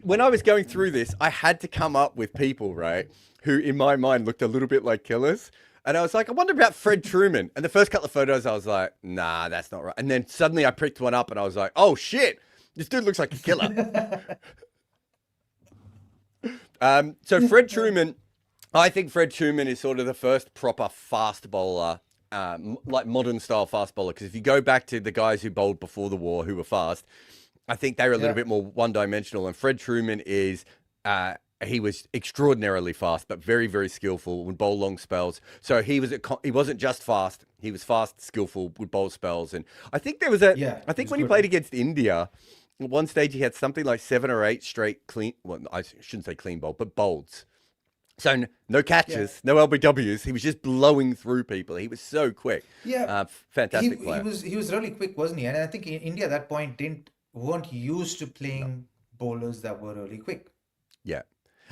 when I was going through this, I had to come up with people, right, who in my mind looked a little bit like killers. And I was like, I wonder about Fred Truman. And the first couple of photos, I was like, nah, that's not right. And then suddenly I picked one up, and I was like, oh shit, this dude looks like a killer. So Fred Truman, I think Fred Truman is sort of the first proper fast bowler, like modern style fast bowler. Because if you go back to the guys who bowled before the war who were fast, I think they were a little bit more one-dimensional. And Fred Truman is, he was extraordinarily fast, but very, very skillful, would bowl long spells. So he wasn't just fast. He was fast, skillful, would bowl spells. And I think there was I think when he played against India, at one stage he had something like 7 or 8 straight clean, well, I shouldn't say clean bowl, but bowls. So no catches, no LBWs. He was just blowing through people. He was so quick. Yeah. Fantastic player. He was really quick, wasn't he? And I think India at that point weren't used to playing bowlers that were really quick. Yeah.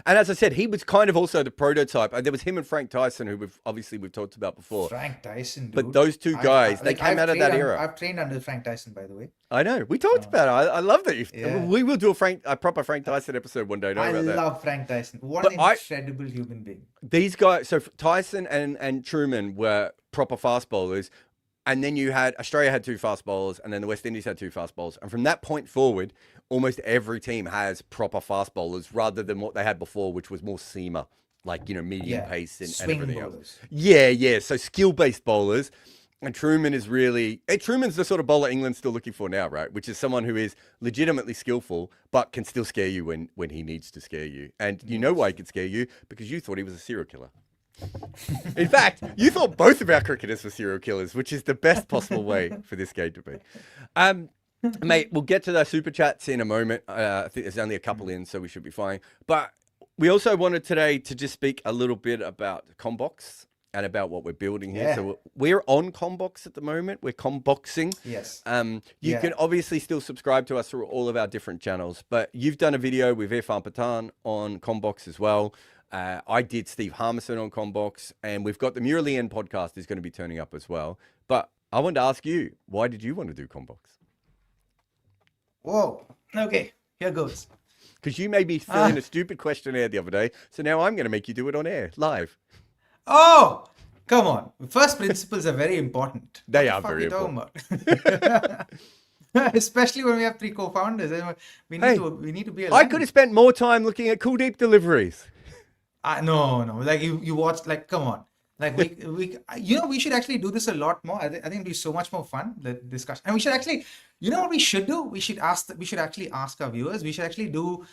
And as I said, he was kind of also the prototype. There was him and Frank Tyson, who we've talked about before. Frank Tyson, dude. But those two guys, they came out of that era. I've trained under Frank Tyson, by the way. I know. We talked about it. I love that. We will do a proper Frank Tyson episode one day. I love Frank Tyson. What an incredible human being. These guys, so Tyson and Truman were proper fast bowlers. And then Australia had 2 fast bowlers, and then the West Indies had 2 fast bowlers. And from that point forward, almost every team has proper fast bowlers rather than what they had before, which was more seamer, like, medium pace and everything else. Yeah. So skill-based bowlers. And Truman is Truman's the sort of bowler England's still looking for now, right? Which is someone who is legitimately skillful, but can still scare you when he needs to scare you. And you know why he could scare you? Because you thought he was a serial killer. In fact, you thought both of our cricketers were serial killers, which is the best possible way for this game to be. Mate, we'll get to the super chats in a moment. I think there's only a couple in, so we should be fine. But we also wanted today to just speak a little bit about combox and about what we're building here. So we're on combox at the moment. We're comboxing. Yes. You can obviously still subscribe to us through all of our different channels, but you've done a video with Irfan Pathan on combox as well. I did Steve Harmison on combox, and we've got the Muralian podcast is going to be turning up as well. But I wanted to ask you, why did you want to do combox? Whoa. Okay, here goes. Because you made me fill in a stupid questionnaire the other day, so now I'm going to make you do it on air, live. Oh, come on. First principles are very important. They are very important. Especially when we have 3 co-founders. We need to be aligned. I could have spent more time looking at Kuldeep deliveries. No. Like you watched, like, come on. Like we should actually do this a lot more. I think it'd be so much more fun, the discussion. And we should actually, what we should do? We should actually ask our viewers. We should actually do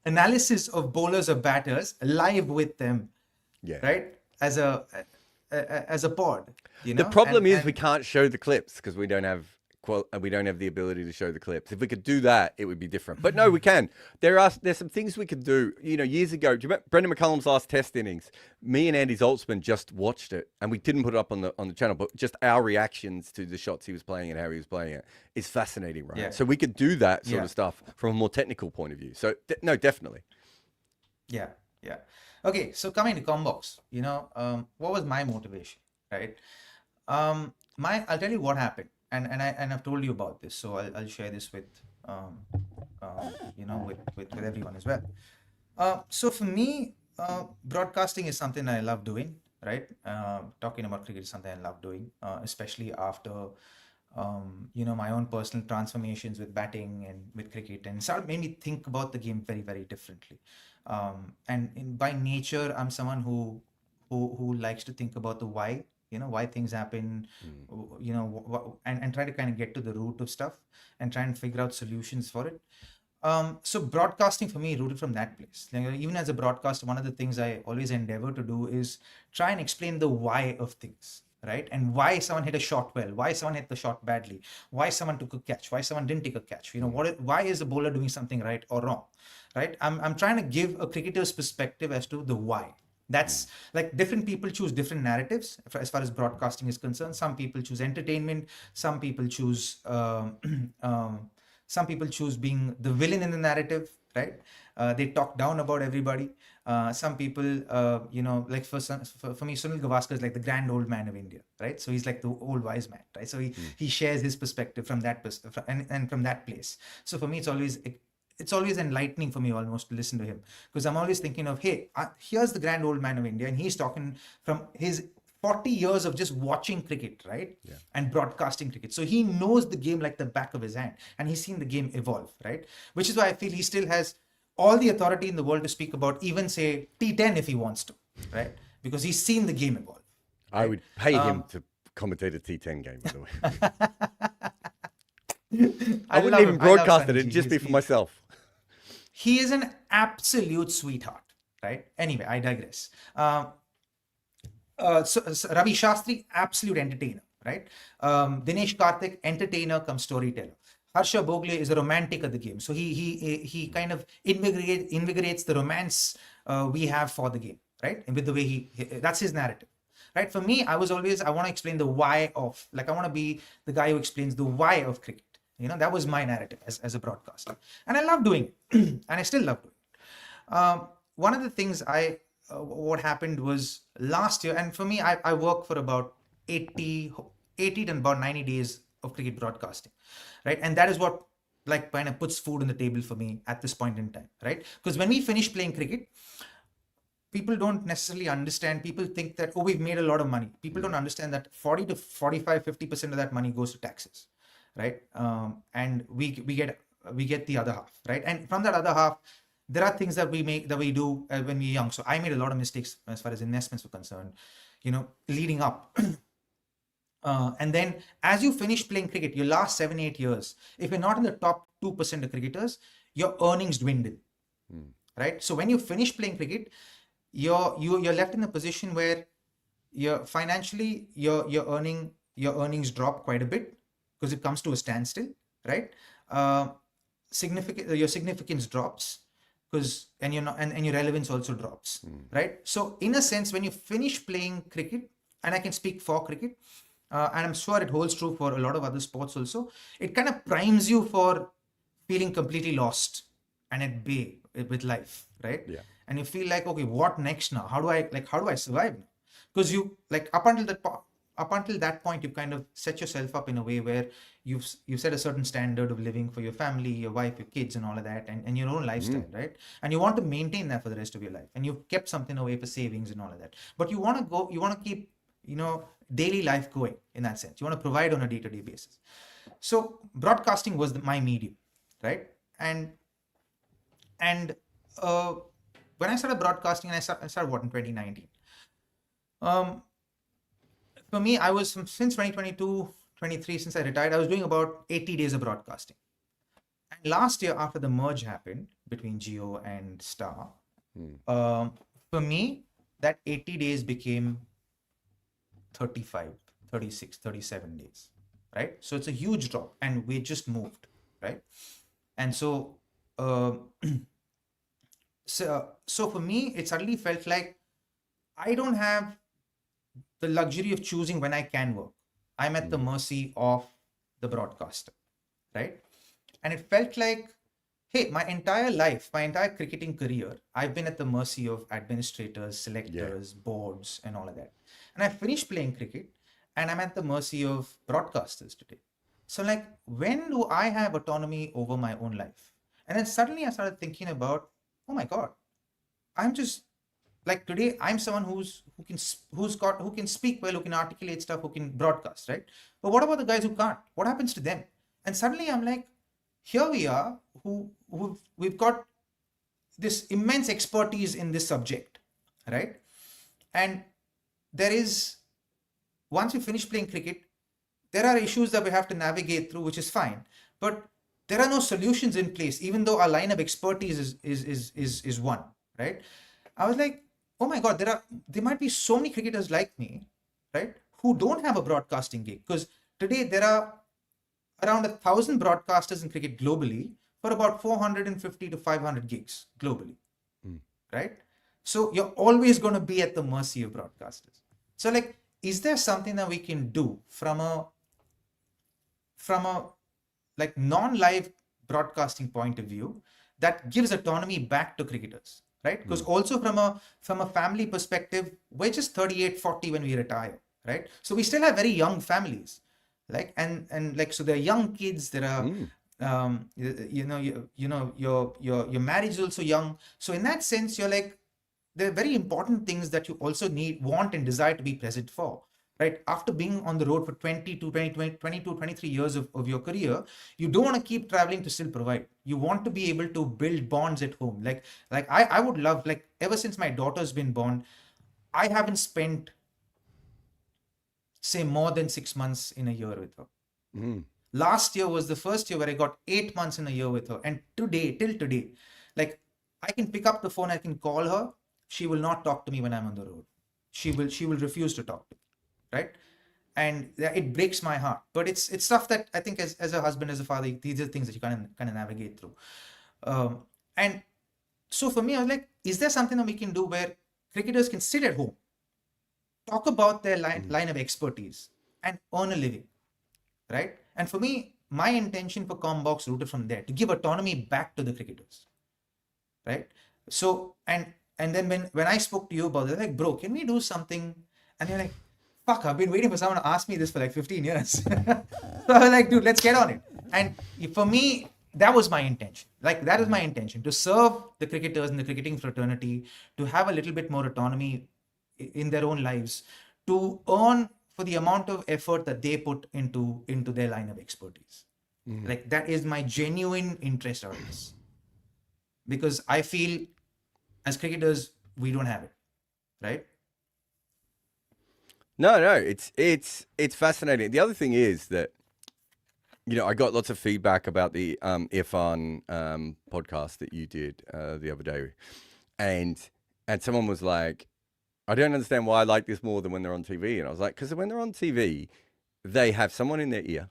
analysis of bowlers or batters live with them. Yeah. Right? As a pod. The problem is we can't show the clips because we don't have the ability to show the clips. If we could do that, it would be different. But no, we can. There's some things we could do. Years ago, do you remember Brendan McCullum's last Test innings? Me and Andy Zoltzman just watched it, and we didn't put it up on the channel. But just our reactions to the shots he was playing and how he was playing it is fascinating, right? Yeah. So we could do that sort of stuff from a more technical point of view. So no, definitely. Yeah. Okay, so coming to combox, what was my motivation, right? I'll tell you what happened. And I've told you about this, so I'll share this with with everyone as well. So for me, broadcasting is something I love doing, right? Talking about cricket is something I love doing, especially after my own personal transformations with batting and with cricket, and sort of made me think about the game very, very differently. By nature, I'm someone who likes to think about the why. Why things happen, and try to kind of get to the root of stuff and try and figure out solutions for it. So broadcasting for me rooted from that place. Even as a broadcaster, one of the things I always endeavor to do is try and explain the why of things, right? And why someone hit a shot well, why someone hit the shot badly, why someone took a catch, why someone didn't take a catch. Why is the bowler doing something right or wrong, right? I'm trying to give a cricketer's perspective as to the why. That's like different people choose different narratives as far as broadcasting is concerned. Some people choose entertainment. Some people choose being the villain in the narrative, right? They talk down about everybody. Some people, like for me, Sunil Gavaskar is like the grand old man of India, right? So he's like the old wise man, right? So he shares his perspective from that and from that place. So for me, it's always enlightening for me almost to listen to him, because I'm always thinking of, hey, here's the grand old man of India, and he's talking from his 40 years of just watching cricket, right? Yeah. And broadcasting cricket. So he knows the game like the back of his hand, and he's seen the game evolve, right? Which is why I feel he still has all the authority in the world to speak about even say T10 if he wants to, right? Because he's seen the game evolve. Right? I would pay him to commentate a T10 game, by the way. I wouldn't even broadcast it. It'd just be for myself. He is an absolute sweetheart, right? Anyway, I digress. So Ravi Shastri, absolute entertainer, right? Dinesh Karthik, entertainer come storyteller. Harsha Bogle is a romantic of the game. So he kind of invigorates the romance we have for the game, right? And with the way that's his narrative, right? For me, I want to explain the why of, like, I want to be the guy who explains the why of cricket. You know, that was my narrative as a broadcaster. And I love doing it. And I still love doing it. One of the things what happened was last year, and for me, I work for about 80 to about 90 days of cricket broadcasting, right? And that is what like kind of puts food on the table for me at this point in time, right? Because when we finish playing cricket, people don't necessarily understand. People think that, oh, we've made a lot of money. People don't understand that 40 to 45, 50% of that money goes to taxes, right? And we get the other half, right? And from that other half, there are things that we do when we're young. So I made a lot of mistakes as far as investments were concerned, you know, leading up. And then as you finish playing cricket, your last 7-8 years, if you're not in the top 2% of cricketers, your earnings dwindle, right? So when you finish playing cricket, you're left in a position where financially your earnings drop quite a bit because it comes to a standstill, right? Your significance drops and your relevance also drops, right? So in a sense, when you finish playing cricket, and I can speak for cricket, and I'm sure it holds true for a lot of other sports also, it kind of primes you for feeling completely lost and at bay with life, right? Yeah. And you feel like, okay, what next now? How do I survive now? Because you, like, up until that point, you've kind of set yourself up in a way where you've set a certain standard of living for your family, your wife, your kids, and all of that, and your own lifestyle, right? And you want to maintain that for the rest of your life, and you've kept something away for savings and all of that. But you want to keep, you know, daily life going in that sense. You want to provide on a day-to-day basis. So broadcasting was my medium, right? And when I started broadcasting, and I started what, in 2019. For me, I was since 2022, 23, since I retired, I was doing about 80 days of broadcasting. And last year, after the merge happened between Jio and Star, for me, that 80 days became 35, 36, 37 days, right? So it's a huge drop, and we just moved, right? And so, so for me, it suddenly felt like I don't have the luxury of choosing when I can work. I'm at the mercy of the broadcaster, right? And it felt like, hey, my entire life, my entire cricketing career, I've been at the mercy of administrators, selectors, boards, and all of that. And I finished playing cricket, and I'm at the mercy of broadcasters today. So, like, when do I have autonomy over my own life? And then suddenly I started thinking about, oh my God, I'm just, like, today I'm someone who can speak well, who can articulate stuff, who can broadcast, right? But what about the guys who can't? What happens to them? And suddenly I'm like, here we are, we've got this immense expertise in this subject, right? And there is, once we finish playing cricket, there are issues that we have to navigate through, which is fine. But there are no solutions in place, even though our line of expertise is one, right? I was like, oh my God, there might be so many cricketers like me, right, who don't have a broadcasting gig. Because today there are around 1,000 broadcasters in cricket globally for about 450 to 500 gigs globally, right? So you're always going to be at the mercy of broadcasters. So, like, is there something that we can do from a like non-live broadcasting point of view that gives autonomy back to cricketers, right? Because also from a family perspective, we're just 38, 40 when we retire, right? So we still have very young families, like, and like, so there are young kids, there are your marriage is also young. So in that sense, you're like, there are very important things that you also want and desire to be present for. right? After being on the road for 23 years of your career, you don't want to keep traveling to still provide. You want to be able to build bonds at home. Like I would love, like, ever since my daughter's been born, I haven't spent, say, more than 6 months in a year with her. Last year was the first year where I got 8 months in a year with her. And till today, like, I can pick up the phone, I can call her. She will not talk to me when I'm on the road. She will refuse to talk to me, right? And it breaks my heart. But it's stuff that I think as a husband, as a father, these are things that you kind of navigate through. And so for me, I was like, is there something that we can do where cricketers can sit at home, talk about their line of expertise, and earn a living, right? And for me, my intention for combox rooted from there, to give autonomy back to the cricketers, right? So, and then when I spoke to you about it, they're like, bro, can we do something? And you're like, fuck, I've been waiting for someone to ask me this for like 15 years. So I was like, dude, let's get on it. And for me, that was my intention. Like, that is my intention, to serve the cricketers in the cricketing fraternity, to have a little bit more autonomy in their own lives, to earn for the amount of effort that they put into their line of expertise. Like, that is my genuine interest out of this. Because I feel as cricketers, we don't have it, right? No, it's fascinating. The other thing is that, you know, I got lots of feedback about the Irfan podcast that you did the other day, and someone was like, I don't understand why I like this more than when they're on TV. And I was like, because when they're on TV, they have someone in their ear.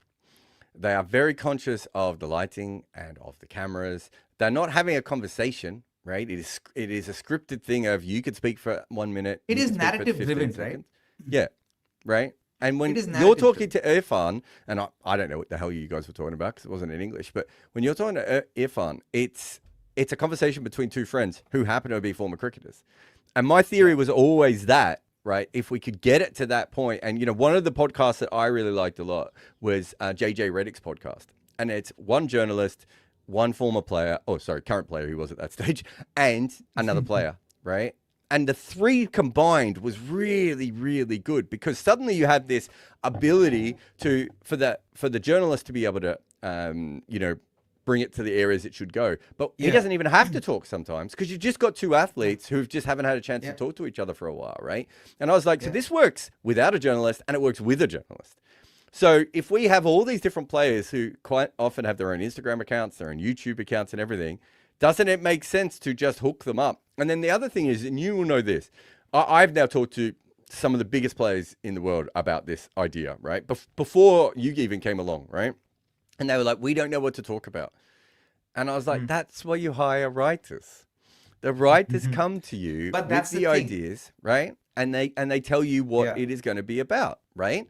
They are very conscious of the lighting and of the cameras. They're not having a conversation, right? It is a scripted thing of, you could speak for 1 minute. It is narrative driven, right? Yeah, right. And when you're talking to Irfan, and I don't know what the hell you guys were talking about because it wasn't in English, but when you're talking to Irfan, it's a conversation between two friends who happen to be former cricketers. And my theory was always that, right, if we could get it to that point, and, you know, one of the podcasts that I really liked a lot was JJ Redick's podcast. And it's one journalist, one former player, current player who was at that stage, and another player, right? And the three combined was really, really good, because suddenly you have this ability for the journalist to be able to, you know, bring it to the areas it should go. But he doesn't even have to talk sometimes, because you've just got two athletes who just haven't had a chance to talk to each other for a while, right? And I was like, so this works without a journalist, and it works with a journalist. So if we have all these different players who quite often have their own Instagram accounts, their own YouTube accounts and everything, doesn't it make sense to just hook them up? And then the other thing is, and you will know this, I've now talked to some of the biggest players in the world about this idea, right? Before you even came along, right? And they were like, we don't know what to talk about. And I was like, that's why you hire writers. The writers come to you with the ideas, right? And they tell you what it is going to be about, right?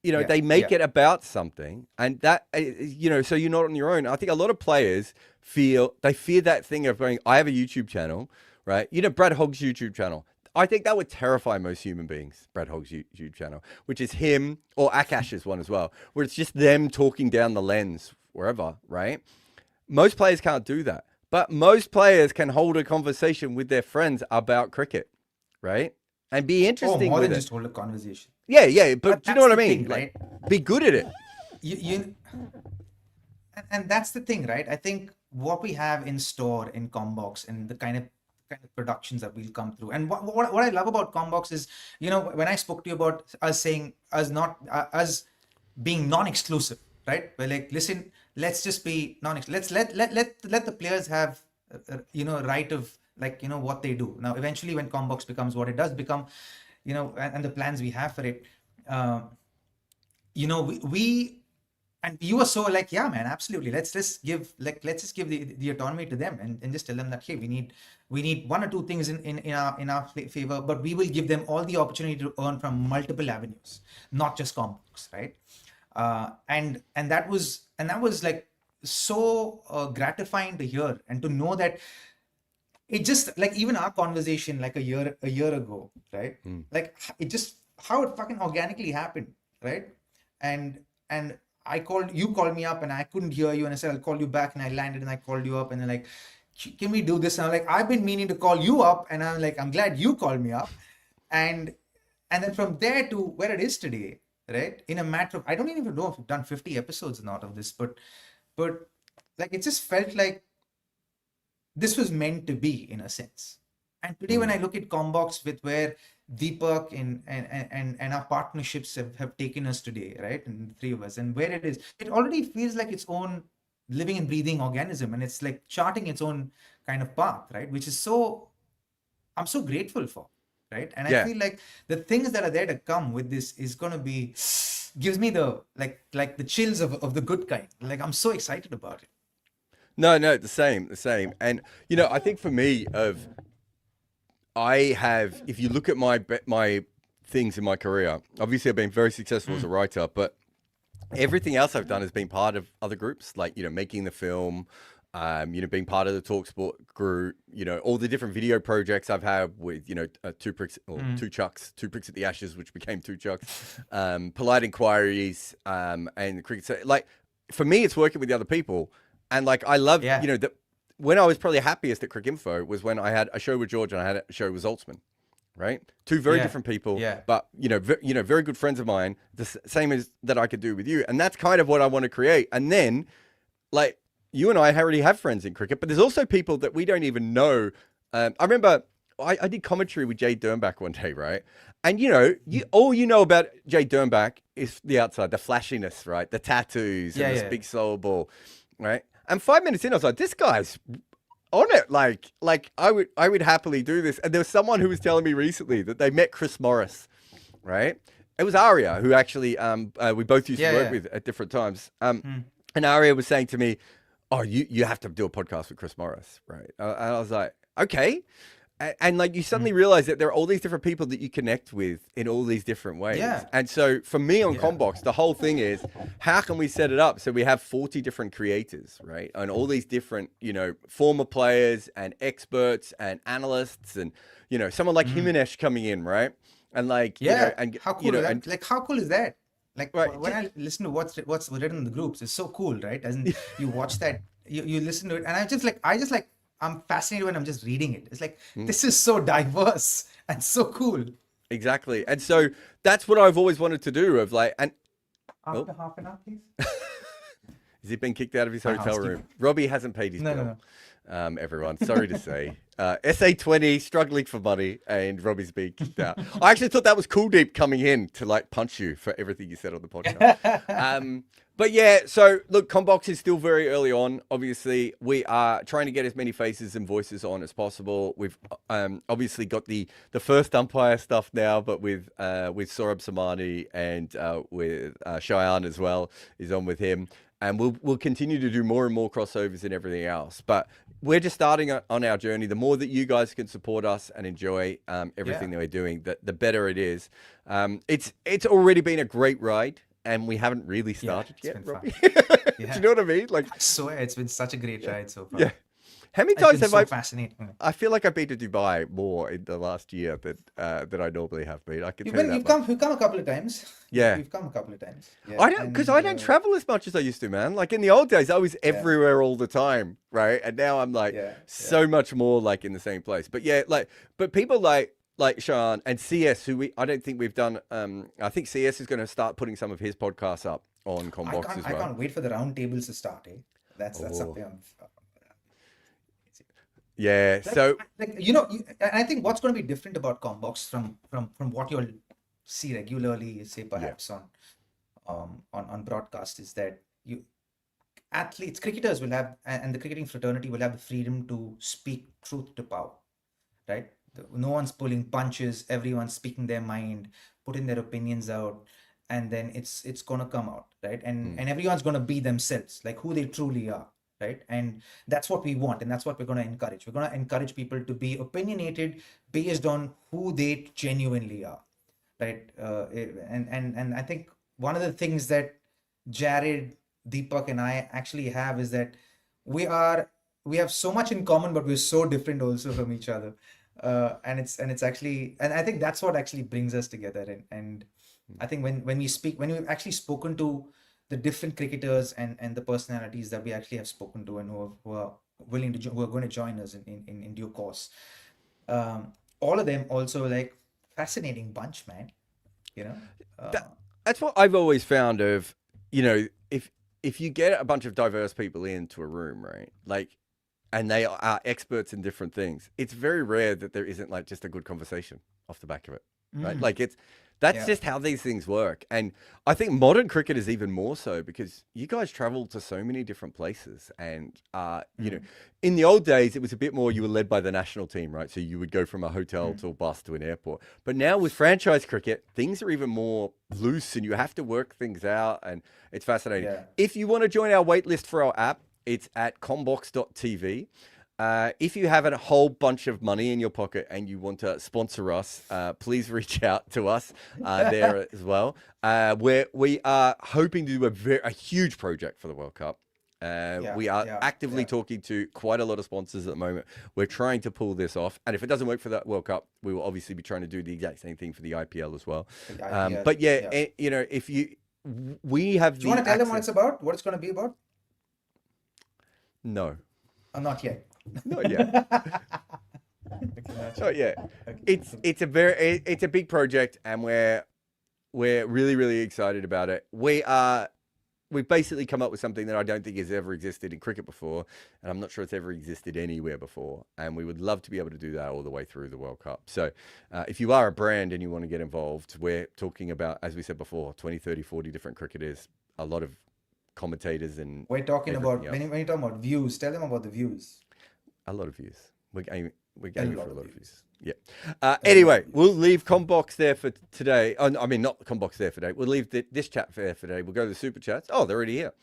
You know, they make it about something, and that, you know, so you're not on your own. I think a lot of players fear that thing of going, I have a YouTube channel, right? You know, Brad Hogg's YouTube channel. I think that would terrify most human beings, Brad Hogg's YouTube channel, which is him, or Akash's one as well, where it's just them talking down the lens wherever, right? Most players can't do that, but most players can hold a conversation with their friends about cricket, right? And be interesting more with than it. just hold a conversation. Yeah, but do you know what I mean? Thing, right? Like, be good at it. And that's the thing, right? I think what we have in store in combox, and the kind of productions that we'll come through, and what I love about combox is, you know, when I spoke to you about us being non-exclusive, right? We're like, listen, let's just be let's let the players have you know, right of, like, you know, what they do. Now eventually when combox becomes what it does become, you know, and the plans we have for it, you know, we and you were so like, yeah man, absolutely, let's just give the autonomy to them, and just tell them that, hey, we need one or two things in our favor, but we will give them all the opportunity to earn from multiple avenues, not just combox, right? And that was like so gratifying to hear, and to know that it just, like, even our conversation like a year ago, right? Like, it just, how it fucking organically happened, right? And you called me up, and I couldn't hear you, and I said, I'll call you back, and I landed and I called you up, and they're like, can we do this? And I'm like, I've been meaning to call you up, and I'm like, I'm glad you called me up. And And then from there to where it is today, right? In a matter of, I don't even know if we've done 50 episodes and out of this, but like it just felt like this was meant to be in a sense. And today when I look at combox with where Deepak and our partnerships have taken us today, right? And the three of us, and where it is, it already feels like its own living and breathing organism, and it's like charting its own kind of path, right? Which is I'm so grateful for, right? And I feel like the things that are there to come with this is gonna be gives me the like the chills of the good kind. Like I'm so excited about it. No, the same. And I think for me, if you look at my things in my career, obviously I've been very successful as a writer, but everything else I've done has been part of other groups, like making the film, being part of the TalkSport group, all the different video projects I've had with Two Pricks at the Ashes, which became Two Chucks, Polite Inquiries, and the cricket. So, like for me, it's working with the other people. And like, I love, when I was probably happiest at Cricinfo was when I had a show with George and I had a show with Zoltzman, right? Two very different people, but very good friends of mine, the same as that I could do with you. And that's kind of what I want to create. And then like you and I already have friends in cricket, but there's also people that we don't even know. I remember I did commentary with Jay Dernbach one day, right? And all you know about Jay Dernbach is the outside, the flashiness, right? The tattoos and this big soul ball, right? And 5 minutes in, I was like, this guy's on it. Like I would happily do this. And there was someone who was telling me recently that they met Chris Morris, right? It was Aria, who actually we both used to work with at different times. And Aria was saying to me, oh, you have to do a podcast with Chris Morris, right? And I was like, okay. And like you suddenly realize that there are all these different people that you connect with in all these different ways. And so for me on Combox, the whole thing is how can we set it up so we have 40 different creators, right? And all these different, former players and experts and analysts and, someone like Jimenez coming in, right? And like, and how cool is that? Like how cool is that? Like when I listen to what's written in the groups, it's so cool, right? As in you watch that, you listen to it, and I'm fascinated when I'm just reading it. It's like, this is so diverse and so cool. Exactly. And so that's what I've always wanted to do of like, and after half an hour, please. Has he been kicked out of his hotel room? Robbie hasn't paid his bill. No. Everyone, sorry to say. SA20 struggling for money and Robbie's being kicked out. I actually thought that was Kuldeep coming in to like punch you for everything you said on the podcast. But yeah, so look, Combox is still very early on. Obviously, we are trying to get as many faces and voices on as possible. We've obviously got the first umpire stuff now, but with Saurabh Samani and with Cheyenne as well is on with him. And we'll continue to do more and more crossovers and everything else. But we're just starting on our journey. The more that you guys can support us and enjoy everything that we're doing, the better it is. It's already been a great ride. And we haven't really started yet, Robbie. Do you know what I mean? Like, I swear, it's been such a great ride so far. Yeah. How many times have fascinating. I feel like I've been to Dubai more in the last year than I normally have been. I can tell you that you've come a couple of times. Yeah. You've come a couple of times. Yeah. I don't travel as much as I used to, man. Like in the old days, I was everywhere all the time, right? And now I'm like so much more like in the same place. But but people like Sean and CS, who I don't think we've done. I think CS is going to start putting some of his podcasts up on Combox as well. I can't wait for the round tables to start. That's something I'm. Yeah. So I think what's going to be different about Combox from what you'll see regularly, say perhaps on broadcast, is that cricketers will have, and the cricketing fraternity will have the freedom to speak truth to power, right? No one's pulling punches, everyone's speaking their mind, putting their opinions out, and then it's going to come out, right? And everyone's going to be themselves, like who they truly are, right? And that's what we want, and that's what we're going to encourage. We're going to encourage people to be opinionated based on who they genuinely are, right? And I think one of the things that Jarrod, Deepak, and I actually have is that we have so much in common, but we're so different also from each other. And it's actually, and I think that's what actually brings us together. And I think when we've actually spoken to the different cricketers and the personalities that we actually have spoken to and who are going to join us in due course, all of them also like fascinating bunch, man. you know. That's what I've always found of, if you get a bunch of diverse people into a room, right? Like, and they are experts in different things, it's very rare that there isn't like just a good conversation off the back of it, right? Like that's just how these things work. And I think modern cricket is even more so because you guys travel to so many different places. And, in the old days, it was a bit more, you were led by the national team, right? So you would go from a hotel to a bus to an airport. But now with franchise cricket, things are even more loose and you have to work things out. And it's fascinating. Yeah. If you want to join our wait list for our app, it's at combox.tv. If you have a whole bunch of money in your pocket and you want to sponsor us, please reach out to us there as well. We are hoping to do a huge project for the World Cup. We are actively talking to quite a lot of sponsors at the moment. We're trying to pull this off. And if it doesn't work for the World Cup, we will obviously be trying to do the exact same thing for the IPL as well. But if we have... Do you want to tell them what it's about? What it's going to be about? No. Not yet. Not yet. Not yet. It's a big project, and we're really, really excited about it. We've basically come up with something that I don't think has ever existed in cricket before, and I'm not sure it's ever existed anywhere before. And we would love to be able to do that all the way through the World Cup. So if you are a brand and you want to get involved, we're talking about, as we said before, 20, 30, 40 different cricketers, a lot of commentators, and we're talking about when you're talking about views, tell them about the views. A lot of views. We're aiming for a lot of views. Yeah. Anyway, we'll leave Combox there for today. I mean, not Combox there for today. We'll leave this chat there for today. We'll go to the super chats. Oh, they're already here.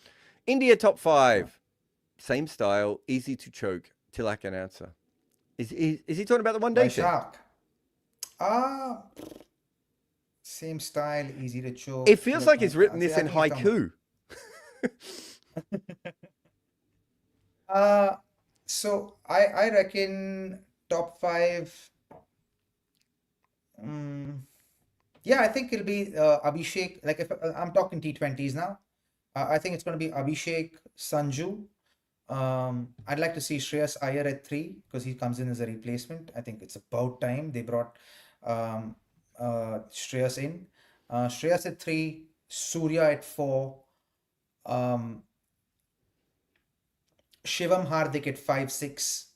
India top 5. Same style, easy to choke. Tilak and answer. Is he talking about the one day thing? Same style, easy to choke. It feels like he's written this in haiku. So I reckon top 5. I think it'll be Abhishek. Like if I'm talking T20s now, I think it's going to be Abhishek, Sanju. I'd like to see Shreyas Iyer at 3 because he comes in as a replacement. I think it's about time they brought Shreyas in. Shreyas at 3, Surya at 4. Shivam Hardik at 5, 6.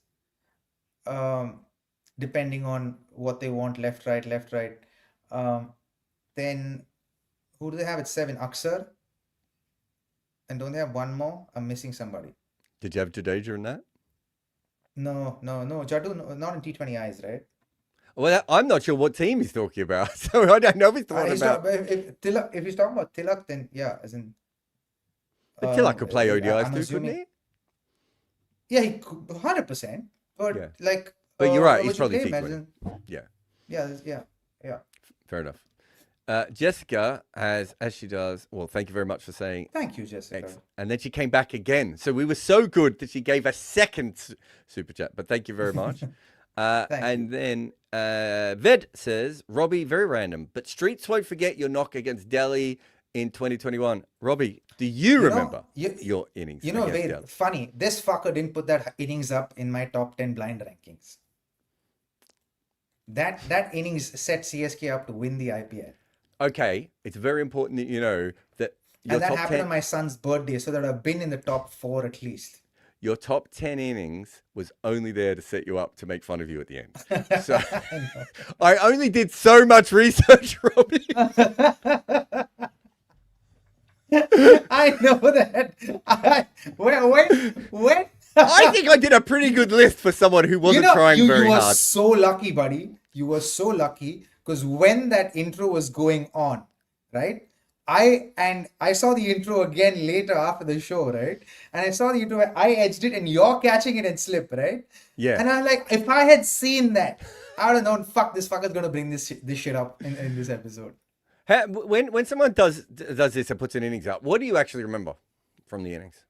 Depending on what they want, left, right. Then who do they have at 7? Aksar. And don't they have one more? I'm missing somebody. Did you have Jadeja in that? No. Jadu, not in T20Is, right? Well, I'm not sure what team he's talking about, so I don't know if he's talking about. If he's talking about Tilak, then as in. But Tilak could play ODIs too, couldn't he? Yeah, he 100%. But But you're right. He's probably T20. Yeah. Fair enough. Jessica has, as she does. Well, thank you very much for saying. Thank you, Jessica. X. And then she came back again. So we were so good that she gave a second super chat. But thank you very much. Then Ved says, Robbie, very random, but Streets won't forget your knock against Delhi in 2021. Robbie, do you remember your innings? Very funny. This fucker didn't put that innings up in my top 10 blind rankings. That innings set CSK up to win the IPL. Okay, it's very important that you know that. And that happened on my son's birthday, so that I've been in the top 4 at least. Your top 10 innings was only there to set you up to make fun of you at the end. So I only did so much research, Robbie. I know that. When? I think I did a pretty good list for someone who wasn't trying very hard. You were so lucky, buddy. You were so lucky because when that intro was going on, right? I saw the intro again later after the show, right? And I saw the intro, I edged it and you're catching it and slip, right? Yeah. And I'm like, if I had seen that, I would have known, fuck, this fucker's going to bring this shit up in this episode. When someone does this and puts an innings up, what do you actually remember from the innings?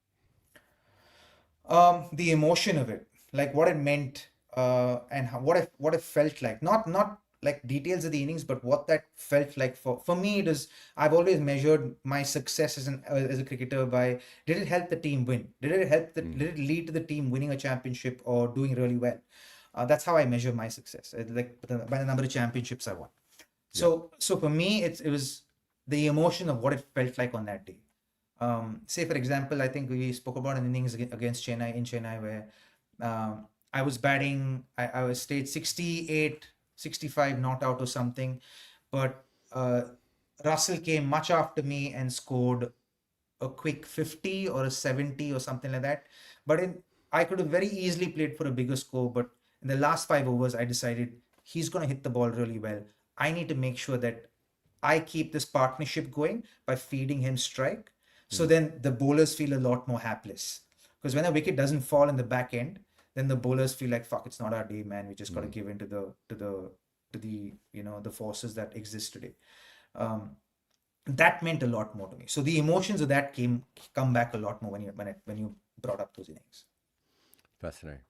The emotion of it, like what it meant, and what it felt like. Not like details of the innings, but what that felt like for me. I've always measured my success as a cricketer by, did it help the team win? Did it lead to the team winning a championship or doing really well? That's how I measure my success, by the number of championships I won. So for me, it was the emotion of what it felt like on that day. Say for example, I think we spoke about an innings against Chennai in Chennai where I was batting, I was stayed 68, 65 not out or something, but Russell came much after me and scored a quick 50 or a 70 or something like that. But I could have very easily played for a bigger score, but in the last 5 overs, I decided he's going to hit the ball really well. I need to make sure that I keep this partnership going by feeding him strike. So then the bowlers feel a lot more hapless. Because when a wicket doesn't fall in the back end, then the bowlers feel like, fuck, it's not our day, man. We just got to give in to the the forces that exist today. That meant a lot more to me. So the emotions of that come back a lot more when you brought up those innings. Fascinating.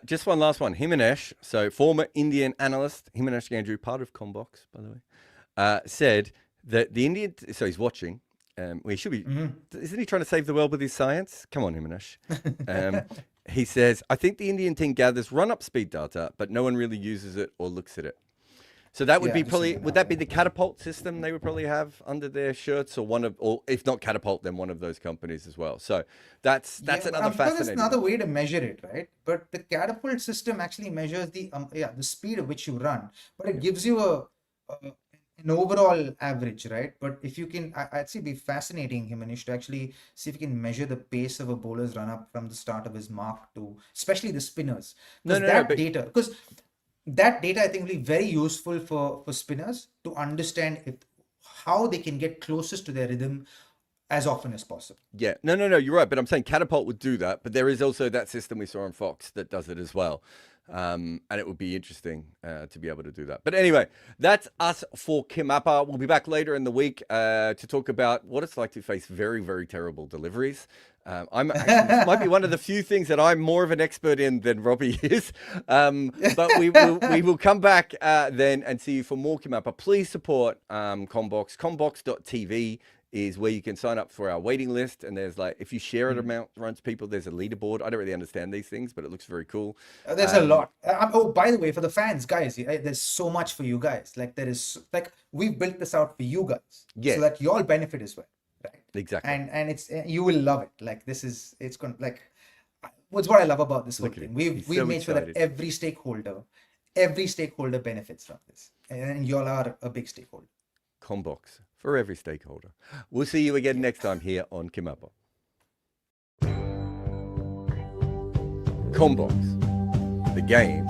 Just one last one. Himanesh, so former Indian analyst, Himanesh Gandhi, part of Combox, by the way, said that the Indian, so he's watching, he should be, isn't he trying to save the world with his science? Come on, Himanesh. He says, I think the Indian team gathers run-up speed data, but no one really uses it or looks at it. So that would be probably, would that be the catapult system they would probably have under their shirts, or if not catapult, then one of those companies as well. So that's another fascinating. There's another way to measure it, right? But the catapult system actually measures the speed at which you run, but it gives you an overall average, right? But if you can, I'd say, be fascinating, Himanish, to actually see if you can measure the pace of a bowler's run up from the start of his mark to, especially the spinners. Because that data I think will be very useful for spinners to understand how they can get closest to their rhythm as often as possible. Yeah, no, you're right. But I'm saying catapult would do that, but there is also that system we saw on Fox that does it as well. And it would be interesting to be able to do that. But anyway, that's us for KimAppa. We'll be back later in the week to talk about what it's like to face very, very terrible deliveries. This might be one of the few things that I'm more of an expert in than Robbie is. But we will come back then and see you for more KimAppa. Please support Combox. Combox.tv is where you can sign up for our waiting list. And there's if you share it around to people, there's a leaderboard. I don't really understand these things, but it looks very cool. There's a lot. By the way, for the fans, guys, there's so much for you guys. We've built this out for you guys. Yeah. So that you all benefit as well. Right. Exactly. And it's, you will love it. What's what I love about this whole thing. We've made sure that every stakeholder benefits from this. And you all are a big stakeholder. Combox for every stakeholder. We'll see you again next time here on KimAppa. Combox, the game